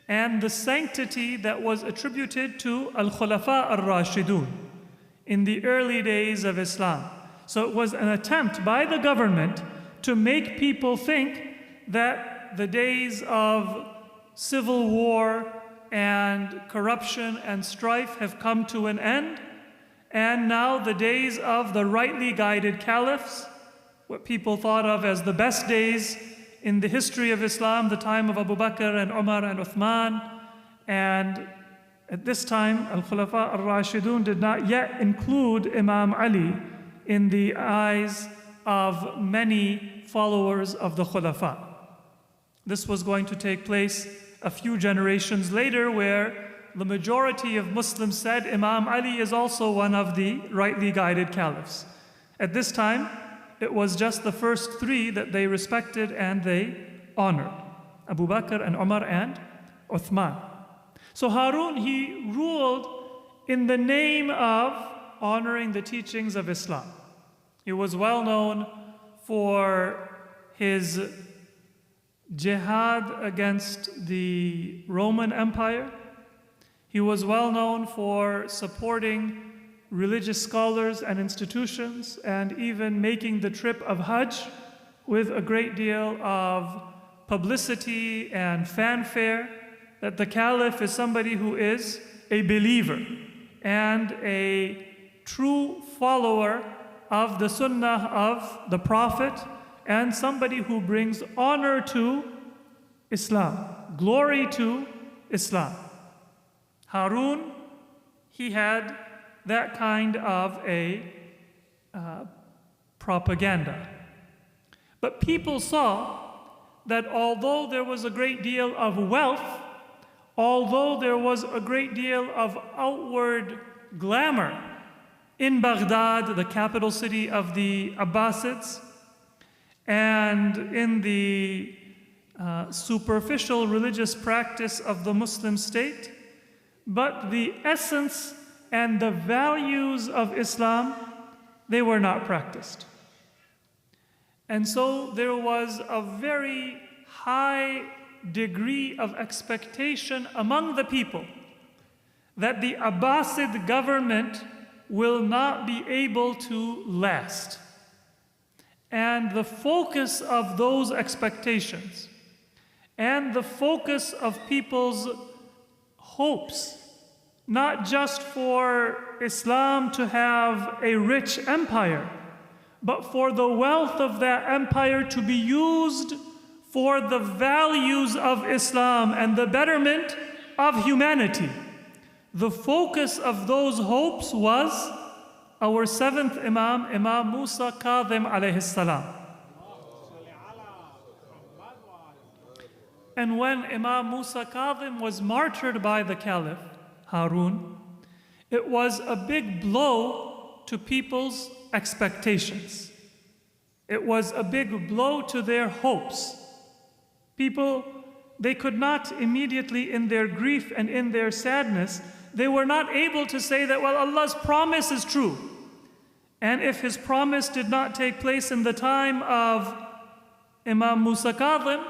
and the sanctity that was attributed to al-Khulafa ar-Rashidun in the early days of Islam. So it was an attempt by the government to make people think that the days of civil war and corruption and strife have come to an end, and now the days of the rightly guided caliphs, what people thought of as the best days in the history of Islam, the time of Abu Bakr and Umar and Uthman. And at this time, al-Khulafa al-Rashidun did not yet include Imam Ali in the eyes of many followers of the Khulafa. This was going to take place a few generations later, where the majority of Muslims said Imam Ali is also one of the rightly guided caliphs. At this time, it was just the first 3 that they respected and they honored: Abu Bakr and Umar and Uthman. So Harun, he ruled in the name of honoring the teachings of Islam. He was well known for his jihad against the Roman Empire. He was well known for supporting religious scholars and institutions, and even making the trip of Hajj with a great deal of publicity and fanfare, that the caliph is somebody who is a believer and a true follower of the sunnah of the Prophet, and somebody who brings honor to Islam, glory to Islam. Harun, he had that kind of a propaganda. But people saw that although there was a great deal of wealth, although there was a great deal of outward glamour in Baghdad, the capital city of the Abbasids, and in the superficial religious practice of the Muslim state, but the essence and the values of Islam, they were not practiced. And so there was a very high degree of expectation among the people that the Abbasid government will not be able to last. And the focus of those expectations and the focus of people's hopes, not just for Islam to have a rich empire, but for the wealth of that empire to be used for the values of Islam and the betterment of humanity. The focus of those hopes was our seventh Imam, Imam Musa Kadhim alayhi salam. And when Imam Musa Kadhim was martyred by the Caliph, Harun, it was a big blow to people's expectations. It was a big blow to their hopes. People, they could not immediately, in their grief and in their sadness, they were not able to say that, well, Allah's promise is true. And if His promise did not take place in the time of Imam Musa Kadhim,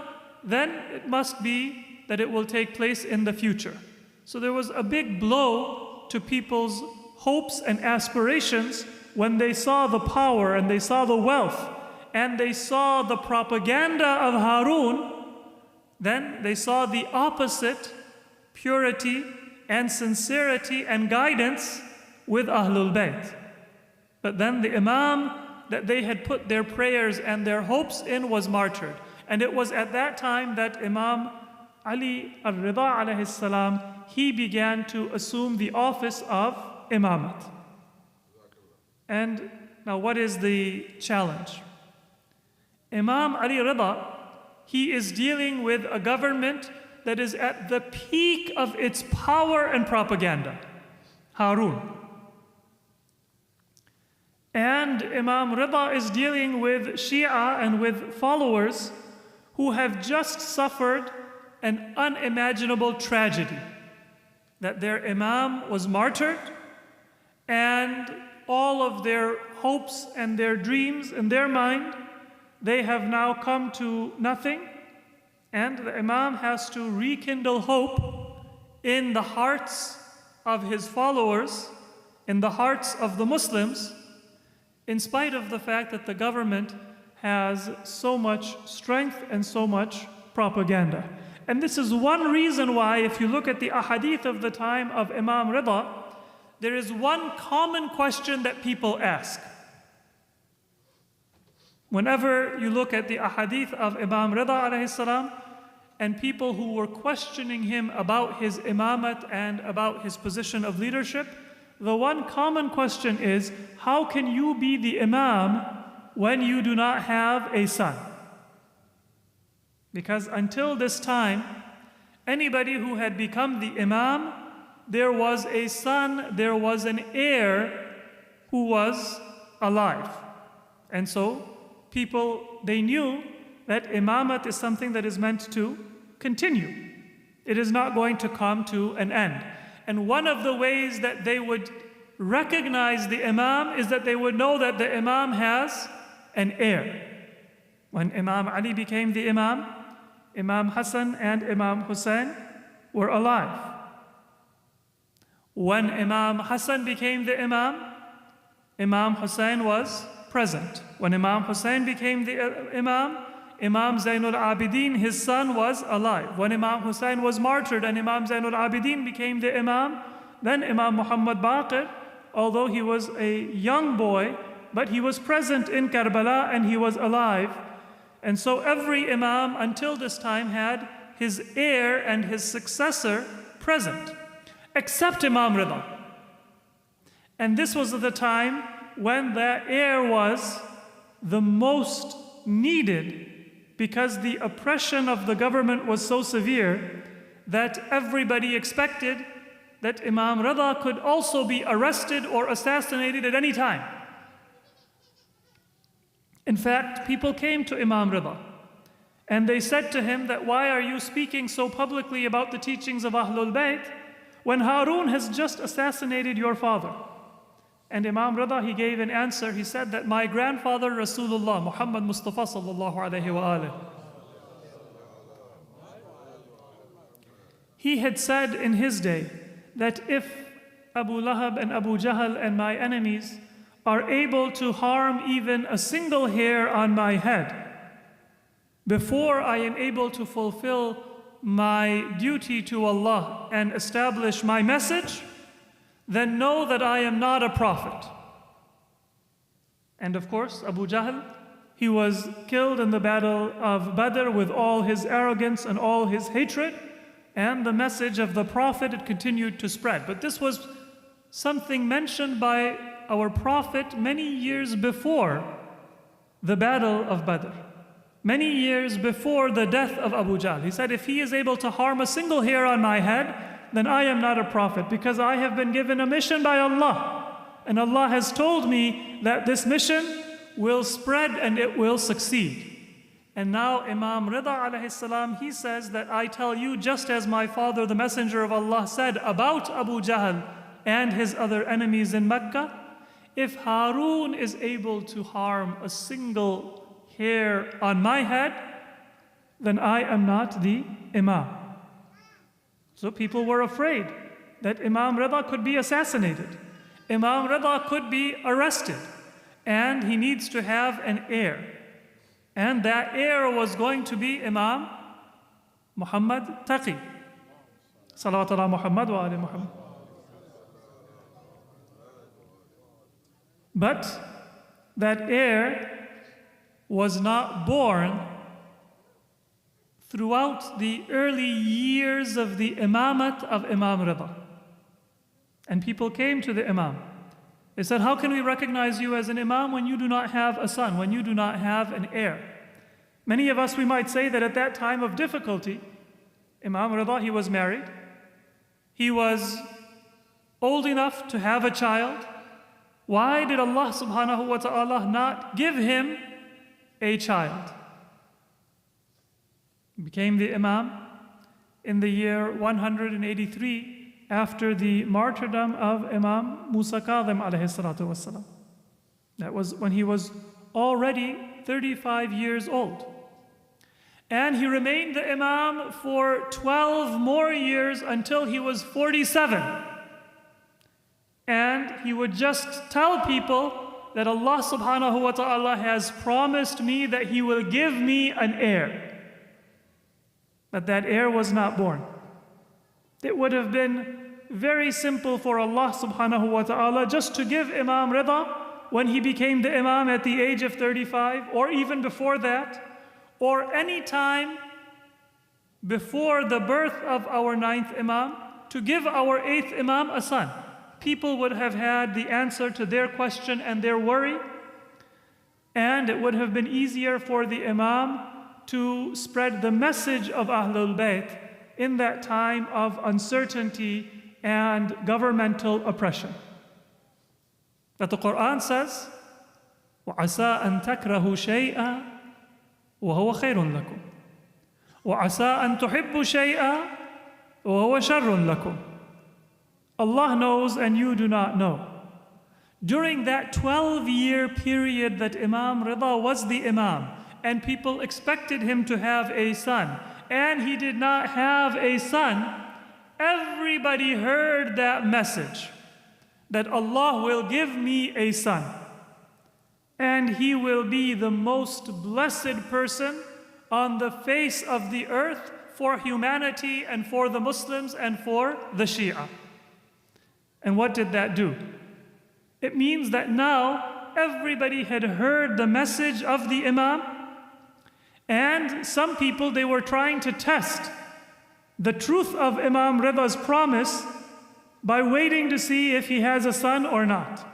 then it must be that it will take place in the future. So there was a big blow to people's hopes and aspirations when they saw the power and they saw the wealth and they saw the propaganda of Harun. Then they saw the opposite, purity and sincerity and guidance with Ahlul Bayt. But then the Imam that they had put their prayers and their hopes in was martyred. And it was at that time that Imam Ali al-Rida alayhi salam, he began to assume the office of Imamat. And now what is the challenge? Imam Ali Rida, he is dealing with a government that is at the peak of its power and propaganda, Harun. And Imam Rida is dealing with Shia and with followers who have just suffered an unimaginable tragedy, that their Imam was martyred and all of their hopes and their dreams in their mind, they have now come to nothing, and the Imam has to rekindle hope in the hearts of his followers, in the hearts of the Muslims, in spite of the fact that the government has so much strength and so much propaganda. And this is one reason why, if you look at the ahadith of the time of Imam Rida, there is one common question that people ask. Whenever you look at the ahadith of Imam Rida alayhi salam, and people who were questioning him about his imamat and about his position of leadership, the one common question is, how can you be the Imam when you do not have a son? Because until this time, anybody who had become the Imam, there was a son, there was an heir who was alive. And so people, they knew that imamat is something that is meant to continue. It is not going to come to an end. And one of the ways that they would recognize the Imam is that they would know that the Imam has an heir. When Imam Ali became the Imam, Imam Hassan and Imam Hussein were alive. When Imam Hassan became the Imam, Imam Hussein was present. When Imam Hussein became the Imam, Imam Zainul Abidin, his son, was alive. When Imam Hussein was martyred and Imam Zainul Abidin became the Imam, then Imam Muhammad Baqir, although he was a young boy, but he was present in Karbala and he was alive. And so every Imam until this time had his heir and his successor present, except Imam Rida. And this was the time when that heir was the most needed, because the oppression of the government was so severe that everybody expected that Imam Rida could also be arrested or assassinated at any time. In fact, people came to Imam Rida and they said to him that, why are you speaking so publicly about the teachings of Ahlul Bayt when Harun has just assassinated your father? And Imam Rida, he gave an answer. He said that my grandfather Rasulullah, Muhammad Mustafa sallallahu alayhi wa alihi, he had said in his day that if Abu Lahab and Abu Jahl and my enemies are able to harm even a single hair on my head, before I am able to fulfill my duty to Allah and establish my message, then know that I am not a prophet. And of course, Abu Jahl, He was killed in the battle of Badr with all his arrogance and all his hatred, and the message of the Prophet, it continued to spread. But this was something mentioned by our Prophet many years before the battle of Badr, many years before the death of Abu Jahl. He said, if he is able to harm a single hair on my head, then I am not a prophet, because I have been given a mission by Allah. And Allah has told me that this mission will spread and it will succeed. And now Imam Rida alayhi salam, he says that I tell you, just as my father, the Messenger of Allah, said about Abu Jahl and his other enemies in Mecca, if Harun is able to harm a single hair on my head, then I am not the Imam. So people were afraid that Imam Rida could be assassinated. Imam Rida could be arrested. And he needs to have an heir. And that heir was going to be Imam Muhammad Taqi. Salawat ala Muhammad wa ali Muhammad. But that heir was not born throughout the early years of the imamat of Imam Rida. And people came to the Imam. They said, how can we recognize you as an imam when you do not have a son, when you do not have an heir? Many of us, we might say that at that time of difficulty, Imam Rida, he was married. He was old enough to have a child. Why did Allah subhanahu wa ta'ala not give him a child? He became the imam in the year 183 after the martyrdom of Imam Musa Kadhim alayhi salatu wassalam. That was when he was already 35 years old. And he remained the Imam for 12 more years until he was 47. And he would just tell people that Allah subhanahu wa ta'ala has promised me that He will give me an heir. But that heir was not born. It would have been very simple for Allah subhanahu wa ta'ala just to give Imam Rida, when he became the Imam at the age of 35, or even before that, or any time before the birth of our 9th Imam, to give our 8th Imam a son. People would have had the answer to their question and their worry, and it would have been easier for the Imam to spread the message of Ahlul Bayt in that time of uncertainty and governmental oppression. That the Quran says, وَعَسَىٰ أَن تَكْرَهُ شَيْئًا وَهُوَ خَيْرٌ لَكُمْ وَعَسَىٰ أَن تُحِبُّ شَيْئًا وَهُوَ شَرٌ لَكُمْ. Allah knows and you do not know. During that 12-year period that Imam Rida was the Imam, and people expected him to have a son, and he did not have a son, everybody heard that message that Allah will give me a son, and he will be the most blessed person on the face of the earth for humanity and for the Muslims and for the Shia. And what did that do? It means that now everybody had heard the message of the Imam, and some people, they were trying to test the truth of Imam Rida's promise by waiting to see if he has a son or not.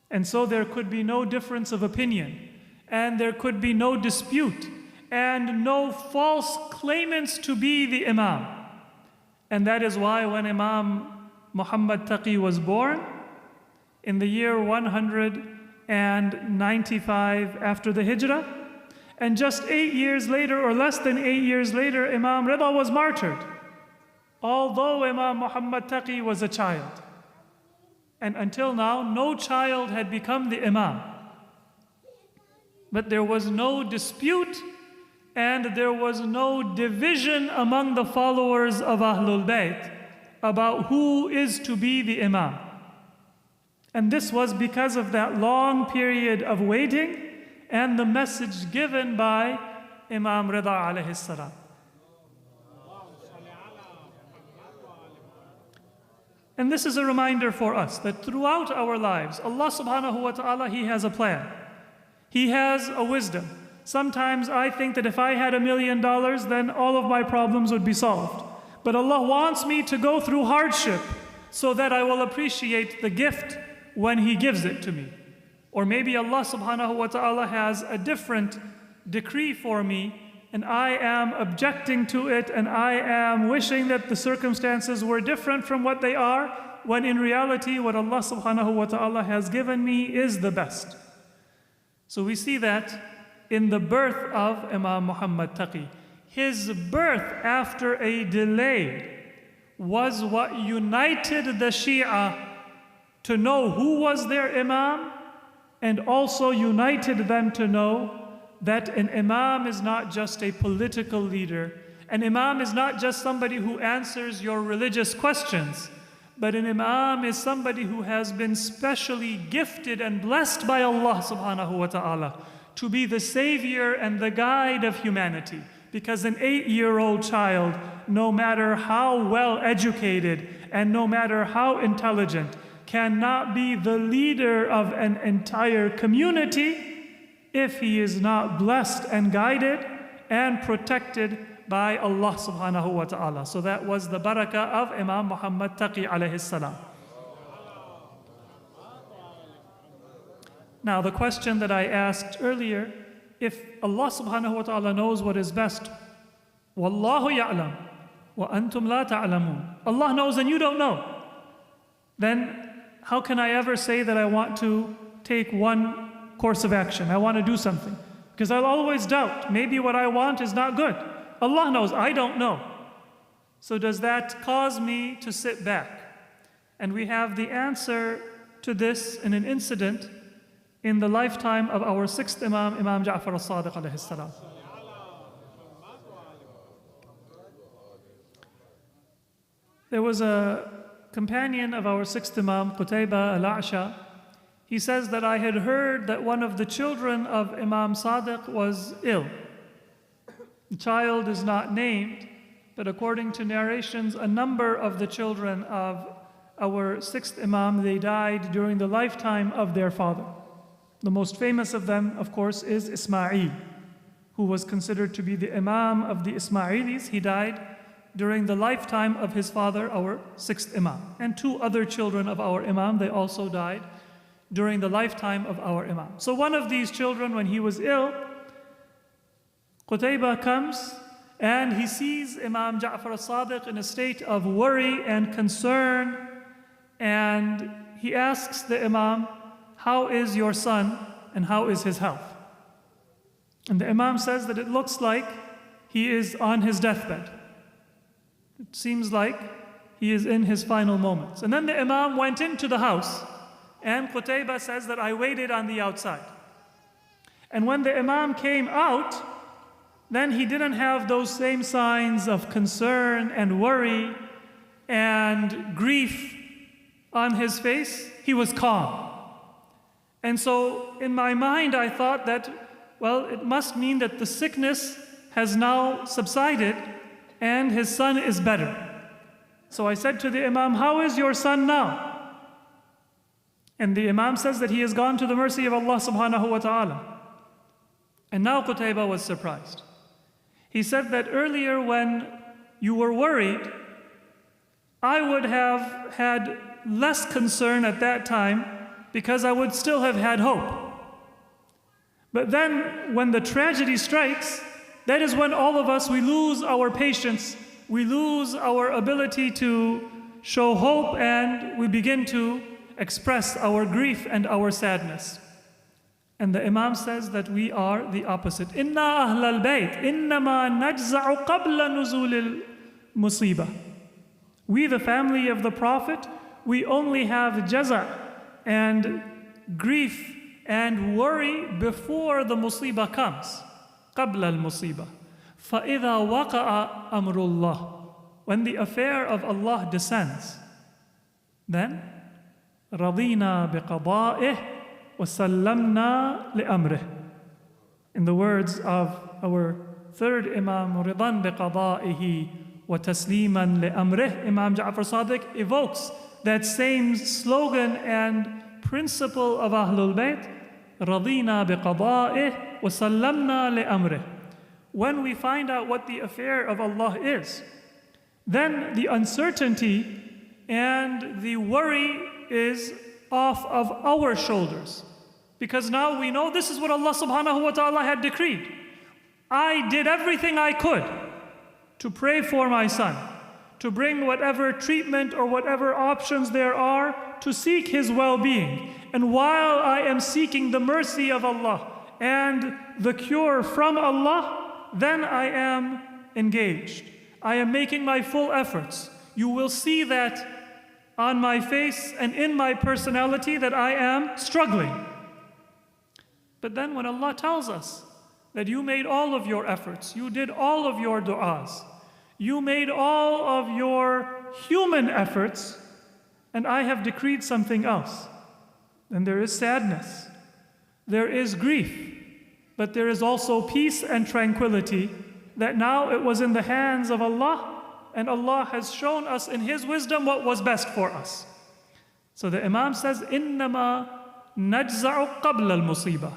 And so there could be no difference of opinion, and there could be no dispute, and no false claimants to be the Imam. And that is why when Imam Muhammad Taqi was born, in the year 195 after the Hijrah, and just 8 years later, or less than 8 years later, Imam Rida was martyred, although Imam Muhammad Taqi was a child. And until now, no child had become the Imam. But there was no dispute and there was no division among the followers of Ahlul Bayt about who is to be the Imam. And this was because of that long period of waiting and the message given by Imam Rida alayhi salam. And this is a reminder for us that throughout our lives, Allah subhanahu wa ta'ala, He has a plan. He has a wisdom. Sometimes I think that if I had $1 million, then all of my problems would be solved. But Allah wants me to go through hardship so that I will appreciate the gift when He gives it to me. Or maybe Allah subhanahu wa ta'ala has a different decree for me, and I am objecting to it, and I am wishing that the circumstances were different from what they are, when in reality what Allah subhanahu wa ta'ala has given me is the best. So we see that in the birth of Imam Muhammad Taqi. His birth after a delay was what united the Shia to know who was their Imam, and also united them to know that an Imam is not just a political leader. An Imam is not just somebody who answers your religious questions, but an Imam is somebody who has been specially gifted and blessed by Allah subhanahu wa ta'ala to be the savior and the guide of humanity. Because an 8-year-old child, no matter how well educated and no matter how intelligent, cannot be the leader of an entire community if he is not blessed and guided and protected by Allah subhanahu wa ta'ala. So that was the barakah of Imam Muhammad Taqi alayhi salam. Now the question that I asked earlier, if Allah subhanahu wa ta'ala knows what is best, Wallahu ya'lam wa antum la ta'lamun. Allah knows and you don't know. Then how can I ever say that I want to take one course of action? I want to do something. Because I'll always doubt. Maybe what I want is not good. Allah knows, I don't know. So does that cause me to sit back? And we have the answer to this in an incident in the lifetime of our 6th Imam, Imam Ja'far al-Sadiq alayhi salam. There was a companion of our 6th Imam, Qutayba al-A'sha. He says that I had heard that one of the children of Imam Sadiq was ill. The child is not named, but according to narrations, a number of the children of our 6th Imam, they died during the lifetime of their father. The most famous of them, of course, is Ismail, who was considered to be the Imam of the Ismailis. He died during the lifetime of his father, our 6th Imam. And 2 other children of our Imam, they also died during the lifetime of our Imam. So one of these children, when he was ill, Qutayba comes and he sees Imam Ja'far al-Sadiq in a state of worry and concern, and he asks the Imam, how is your son and how is his health? And the Imam says that it looks like he is on his deathbed. It seems like he is in his final moments. And then the Imam went into the house, and Qutayba says that I waited on the outside. And when the Imam came out, then he didn't have those same signs of concern and worry and grief on his face. He was calm. And so in my mind I thought that, well, it must mean that the sickness has now subsided and his son is better. So I said to the Imam, how is your son now? And the Imam says that he has gone to the mercy of Allah subhanahu wa ta'ala. And now Qutayba was surprised. He said that earlier when you were worried, I would have had less concern at that time because I would still have had hope. But then when the tragedy strikes, that is when all of us, we lose our patience, we lose our ability to show hope, and we begin to express our grief and our sadness. And the Imam says that we are the opposite. Inna ahl al-bayt, innama najza'u qabla nuzul al-musibah. We, the family of the Prophet, we only have jaza' and grief and worry before the musibah comes. قبل المصيبة. فإذا وقع أمر الله. When the affair of Allah descends, then رضينا بقضائه وسلمنا لأمره. In the words of our 3rd Imam, رضا بقضائه وتسليما لأمره, Imam Ja'far Sadiq evokes that same slogan and principle of Ahlul Bayt, رَضِينَا بِقَضَائِهِ وَسَلَّمْنَا لِأَمْرِهِ. When we find out what the affair of Allah is, then the uncertainty and the worry is off of our shoulders. Because now we know this is what Allah subhanahu wa ta'ala had decreed. I did everything I could to pray for my son, to bring whatever treatment or whatever options there are to seek his well-being. And while I am seeking the mercy of Allah and the cure from Allah, then I am engaged. I am making my full efforts. You will see that on my face and in my personality that I am struggling. But then when Allah tells us that you made all of your efforts, you did all of your du'as, you made all of your human efforts, and I have decreed something else, then there is sadness, there is grief, but there is also peace and tranquility that now it was in the hands of Allah, and Allah has shown us in His wisdom what was best for us. So the Imam says, إِنَّمَا نَجْزَعُ قَبْلَ الْمُصِيبَةِ.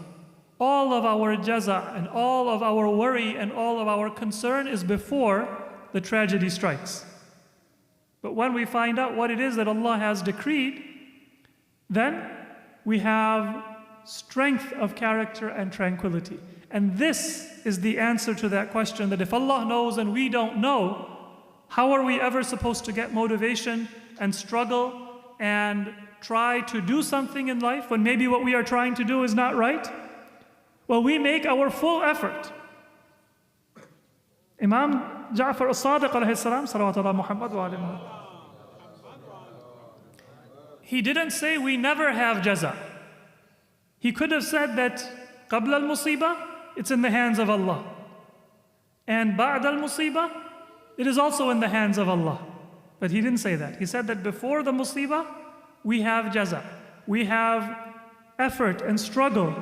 All of our jaza and all of our worry and all of our concern is before the tragedy strikes. But when we find out what it is that Allah has decreed, then we have strength of character and tranquility. And this is the answer to that question, that if Allah knows and we don't know, how are we ever supposed to get motivation and struggle and try to do something in life when maybe what we are trying to do is not right? Well, we make our full effort. Imam Ja'far as-Sadiq alayhi salam, salawatullah Muhammad wa alayhi, he didn't say we never have jaza. He could have said that qabla al-musibah, it's in the hands of Allah. And ba'd al-musibah, it is also in the hands of Allah. But he didn't say that. He said that before the musibah, we have jaza. We have effort and struggle,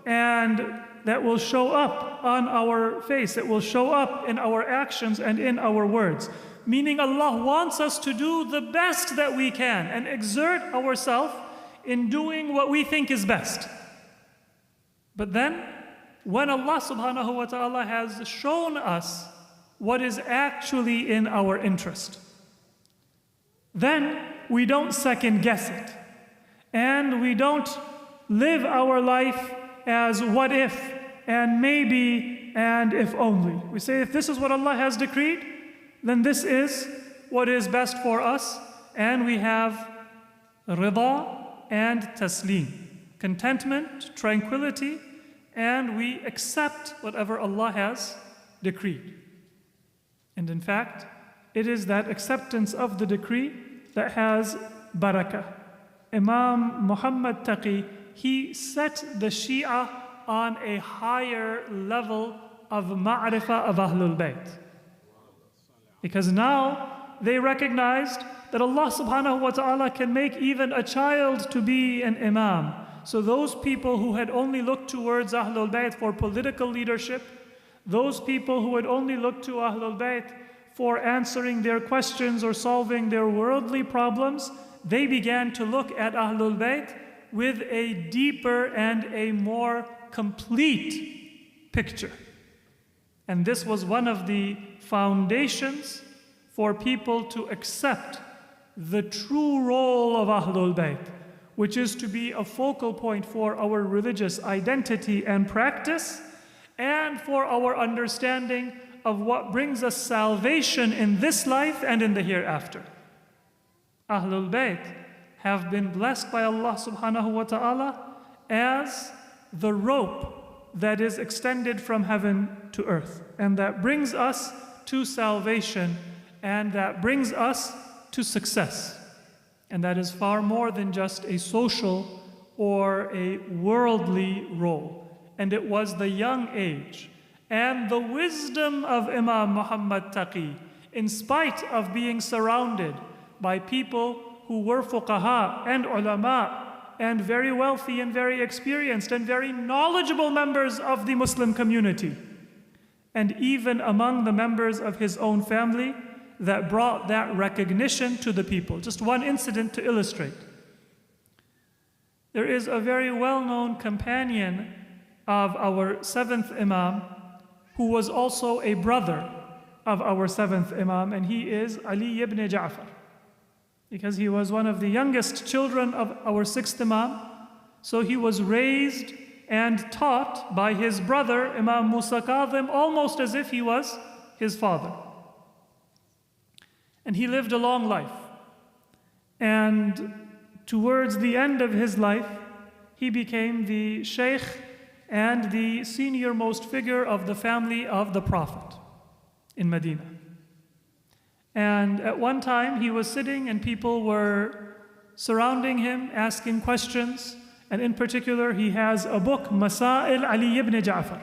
and that will show up on our face. It will show up in our actions and in our words. Meaning Allah wants us to do the best that we can and exert ourselves in doing what we think is best. But then, when Allah subhanahu wa ta'ala has shown us what is actually in our interest, then we don't second guess it. And we don't live our life as what if and maybe and if only. We say if this is what Allah has decreed, then this is what is best for us, and we have rida and taslim, contentment, tranquility, and we accept whatever Allah has decreed. And in fact, it is that acceptance of the decree that has barakah. Imam Muhammad Taqi, he set the Shia on a higher level of ma'rifah of Ahlul Bayt. Because now they recognized that Allah subhanahu wa ta'ala can make even a child to be an imam. So those people who had only looked towards Ahlul Bayt for political leadership, those people who had only looked to Ahlul Bayt for answering their questions or solving their worldly problems, they began to look at Ahlul Bayt with a deeper and a more complete picture. And this was one of the foundations for people to accept the true role of Ahlul Bayt, which is to be a focal point for our religious identity and practice, and for our understanding of what brings us salvation in this life and in the hereafter. Ahlul Bayt have been blessed by Allah subhanahu wa ta'ala as the rope that is extended from heaven to earth, and that brings us to salvation, and that brings us to success. And that is far more than just a social or a worldly role. And it was the young age and the wisdom of Imam Muhammad Taqi, in spite of being surrounded by people who were fuqaha and ulama and very wealthy and very experienced and very knowledgeable members of the Muslim community, and even among the members of his own family, that brought that recognition to the people. Just one incident to illustrate. There is a very well-known companion of our 7th Imam who was also a brother of our 7th Imam, and he is Ali ibn Ja'far. Because he was one of the youngest children of our 6th Imam, so he was raised and taught by his brother Imam Musa Kadhim almost as if he was his father. And he lived a long life. And towards the end of his life, he became the Shaykh and the senior most figure of the family of the Prophet in Medina. And at one time he was sitting and people were surrounding him, asking questions. And in particular, he has a book, Masail Ali ibn Ja'far.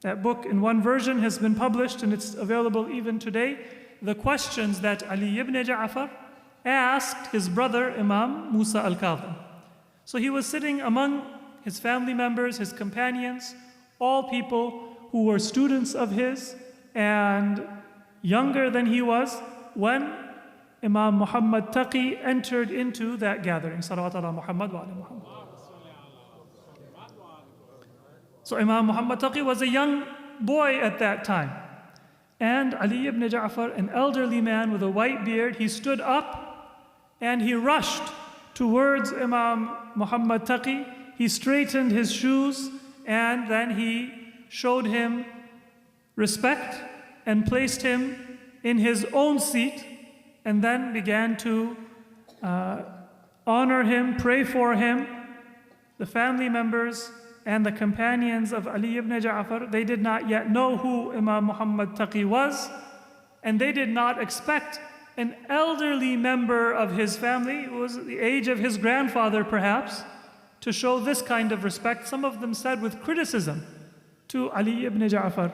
That book in one version has been published and it's available even today. The questions that Ali ibn Ja'far asked his brother Imam Musa al-Kadhim. So he was sitting among his family members, his companions, all people who were students of his and younger than he was when Imam Muhammad Taqi entered into that gathering. Salawat ala Muhammad wa ala Muhammad. So Imam Muhammad Taqi was a young boy at that time. And Ali ibn Ja'far, an elderly man with a white beard, he stood up and he rushed towards Imam Muhammad Taqi. He straightened his shoes and then he showed him respect and placed him in his own seat and then began to honor him, pray for him. The family members and the companions of Ali ibn Ja'far, they did not yet know who Imam Muhammad Taqi was, and they did not expect an elderly member of his family, who was the age of his grandfather perhaps, to show this kind of respect. Some of them said with criticism to Ali ibn Ja'far,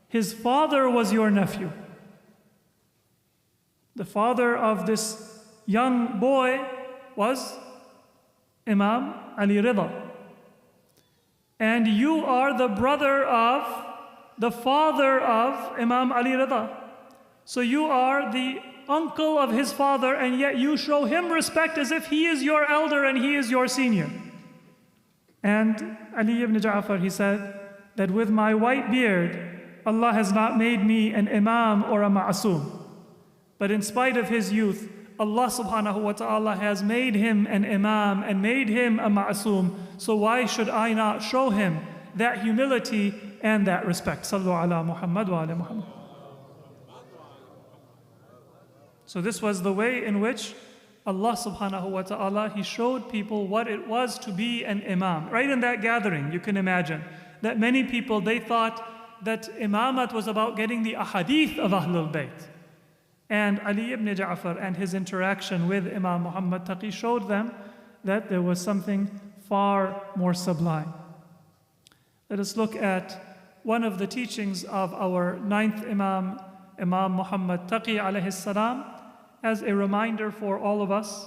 his father was your nephew. The father of this young boy was Imam Ali Rida. And you are the brother of the father of Imam Ali Rida. So you are the uncle of his father, and yet you show him respect as if he is your elder and he is your senior. And Ali ibn Ja'far, he said that with my white beard, Allah has not made me an imam or a ma'asum. But in spite of his youth, Allah subhanahu wa ta'ala has made him an imam and made him a ma'asum. So why should I not show him that humility and that respect? Sallu ala Muhammad wa ala Muhammad. So this was the way in which Allah subhanahu wa ta'ala, He showed people what it was to be an imam. Right in that gathering, you can imagine that many people, they thought that imamat was about getting the ahadith of Ahlul Bayt. And Ali ibn Ja'far and his interaction with Imam Muhammad Taqi showed them that there was something far more sublime. Let us look at one of the teachings of our 9th Imam, Imam Muhammad Taqi alayhi salam, as a reminder for all of us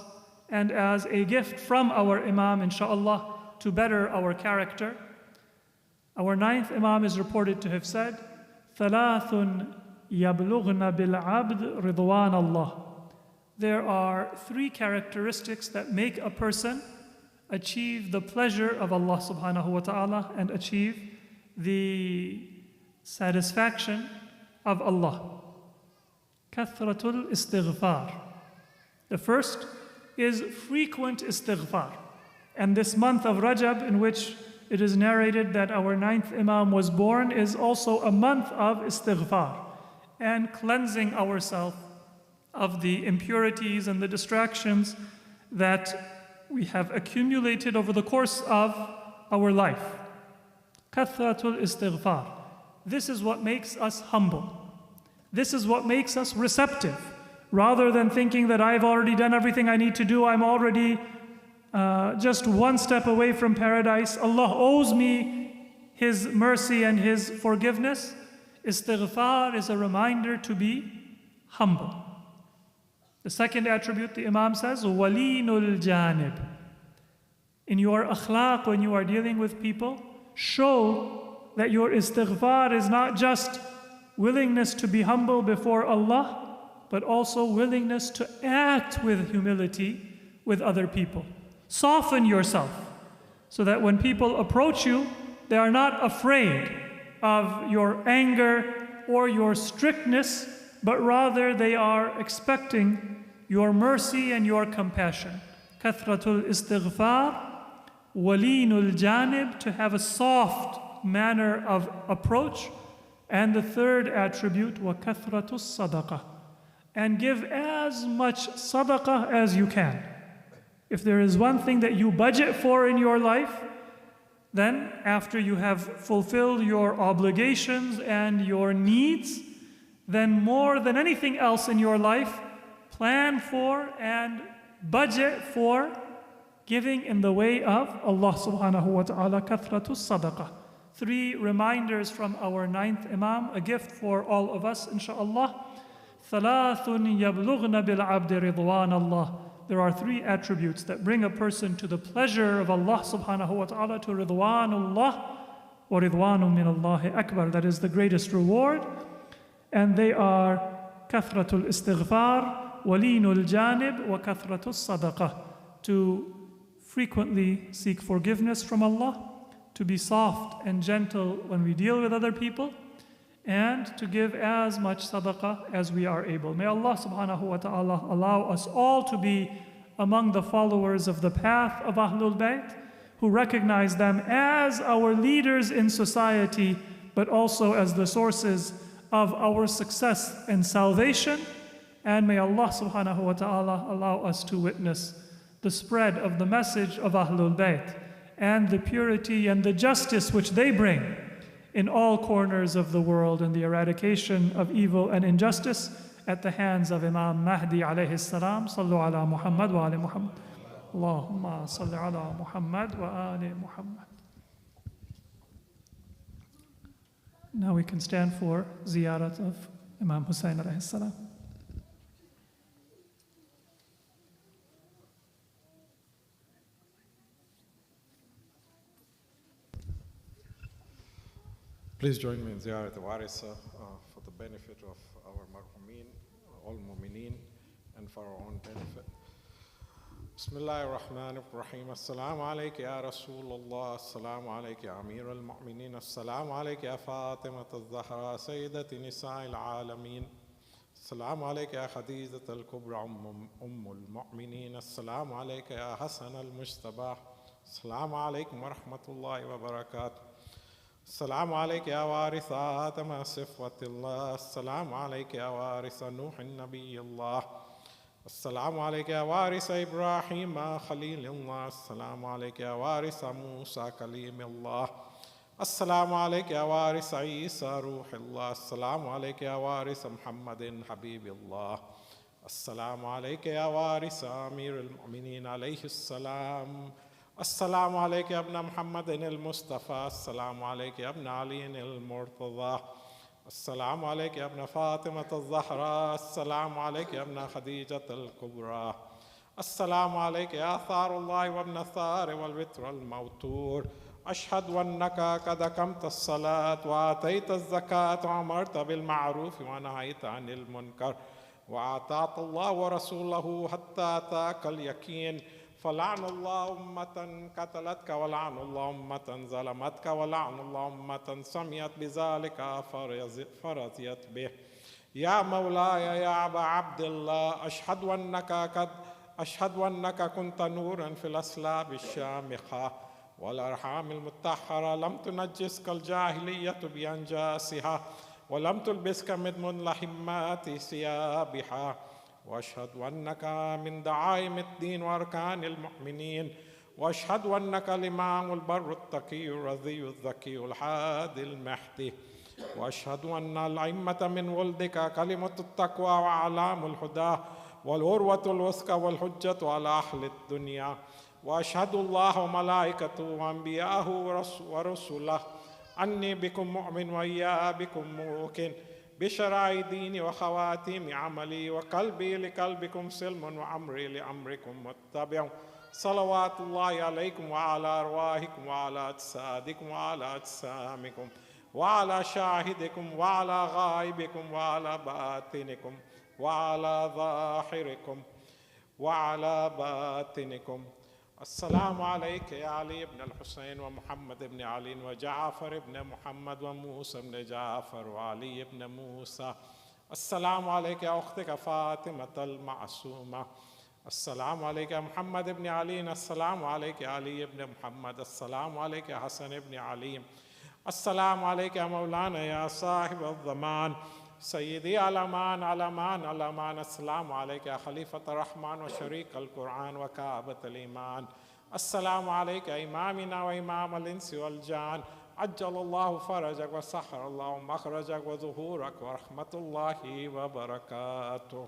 and as a gift from our Imam, inshaAllah, to better our character. Our 9th Imam is reported to have said, ثَلَاثٌ يَبْلُغْنَ بِالْعَبْدِ رِضْوَانَ اللَّهِ. There are 3 characteristics that make a person achieve the pleasure of Allah subhanahu wa ta'ala and achieve the satisfaction of Allah. Kathratul istighfar. The first is frequent istighfar. And this month of Rajab, in which it is narrated that our 9th Imam was born, is also a month of istighfar and cleansing ourselves of the impurities and the distractions that we have accumulated over the course of our life. Kathratul istighfar. This is what makes us humble. This is what makes us receptive. Rather than thinking that I've already done everything I need to do, I'm already just one step away from paradise, Allah owes me His mercy and His forgiveness. Istighfar is a reminder to be humble. The second attribute the Imam says, walinul janib. In your akhlaq, when you are dealing with people, show that your istighfar is not just willingness to be humble before Allah, but also willingness to act with humility with other people. Soften yourself so that when people approach you, they are not afraid of your anger or your strictness, but rather they are expecting your mercy and your compassion. Kathratul istighfar, walinul janib, to have a soft manner of approach. And the third attribute, wa kathratus sadaqah, and give as much sadaqah as you can. If there is one thing that you budget for in your life, then after you have fulfilled your obligations and your needs, then more than anything else in your life, plan for and budget for giving in the way of Allah subhanahu wa ta'ala, kathratus sadaqah. 3 reminders from our 9th Imam, a gift for all of us, inshaAllah. ثَلَاثٌ يَبْلُغْنَ بِالْعَبْدِ رِضْوَانَ اللَّهِ. There are 3 attributes that bring a person to the pleasure of Allah subhanahu wa ta'ala, to ridwanullah, wa ridwanun min Allahi akbar. That is the greatest reward. And they are kathratul istighfar, walinul janib, wa kathratul sadaqah. To frequently seek forgiveness from Allah, to be soft and gentle when we deal with other people, and to give as much sadaqah as we are able. May Allah subhanahu wa ta'ala allow us all to be among the followers of the path of Ahlul Bayt, who recognize them as our leaders in society, but also as the sources of our success and salvation. And may Allah subhanahu wa ta'ala allow us to witness the spread of the message of Ahlul Bayt and the purity and the justice which they bring in all corners of the world, and the eradication of evil and injustice at the hands of Imam Mahdi alayhi salam. Sallu ala Muhammad wa ali Muhammad. Allahumma salli ala Muhammad wa ali Muhammad. Now we can stand for ziyarat of Imam Hussein alayhi salam. Please join me in ziyarat al-Warisa for the benefit of our marhumeen, all mu'mineen, and for our own benefit. Bismillahir Rahmanir Rahim. Assalamu alayka ya Rasulullah, assalamu alayka ya Amir al-Mu'mineen, assalamu alayka ya Fatima al-Zahra, Sayyidati Nisa'il Alameen, assalamu alayka ya Khadijat al-Kubra, al-Mu'mineen, assalamu alayka ya Hassan al-Mujtabah, assalamu alaykum wa rahmatullahi wa barakatuh. السلام عليك يا وارث آدم صفوة الله، السلام عليك يا وارث نوح النبي الله، السلام عليك يا وارث إبراهيم خليل الله، السلام عليك يا وارث موسى كليم الله، السلام عليك يا وارث عيسى روح الله، السلام عليك يا وارث محمد حبيب الله، السلام عليك يا وارث أمير المؤمنين عليه السلام، السلام عليك يا ابن محمد المصطفى، السلام عليك يا ابن علي المرتضى، السلام عليك يا ابن فاطمة الزهراء، السلام عليك يا ابن خديجة الكبرى، السلام عليك يا ثار الله وابن الثار والوتر الموتور، أشهد أنك قد أقمت الصلاة وآتيت الزكاة وأمرت بالمعروف ونهيت عن المنكر وأطعت الله ورسوله حتى أتاك اليقين، فلعن الله أمة قتلتك ولعن الله أمة ظلمتك ولعن الله أمة سمعت بذلك فرضيت به. يا مولاي يا أبا عبد الله، أشهد أنك كنت نورا في الأسلاب الشامخة والأرحام المطهرة، لم تنجسك الجاهلية بأنجاسها ولم تلبسك من لحمات ثيابها، وأشهد أنك من دعائم الدين وأركان المؤمنين، وأشهد أنك الإمام البر التقي الرضي الذكي الحادي المهدي، وأشهد أن الأئمة من ولدك كلمة التقوى وأعلام الهدى والعروة الوثقى والحجة على أهل الدنيا، وأشهد الله وملائكته وأنبياءه ورسله أني بكم مؤمن وإياه بكم موقن بشرائع ديني وخواتيم عملي، وقلبي لقلبكم سلم وأمري لأمركم متبع، صلوات الله عليكم وعلى أرواحكم وعلى أجسادكم وعلى أجسامكم وعلى شاهدكم وعلى غائبكم وعلى باطنكم وعلى ظاهركم وعلى باطنكم السلام عليك يا علي بن الحسين ومحمد بن علي وجعفر بن محمد وموسى بن جعفر وعلي بن موسى. السلام عليك يا أختك فاطمة المعصومة. السلام عليك يا محمد بن علي. السلام عليك يا علي بن محمد. السلام عليك يا حسن بن علي. السلام عليك يا مولانا يا صاحب الضمان سيدي الأمان الأمان الأمان. السلام عليك يا خليفة الرحمن وشريك القرآن وكعبة الإيمان. السلام عليك يا إمامنا وإمام الإنس والجان. عجل الله فرجك وسخر الله مخرجك وظهورك ورحمة الله وبركاته.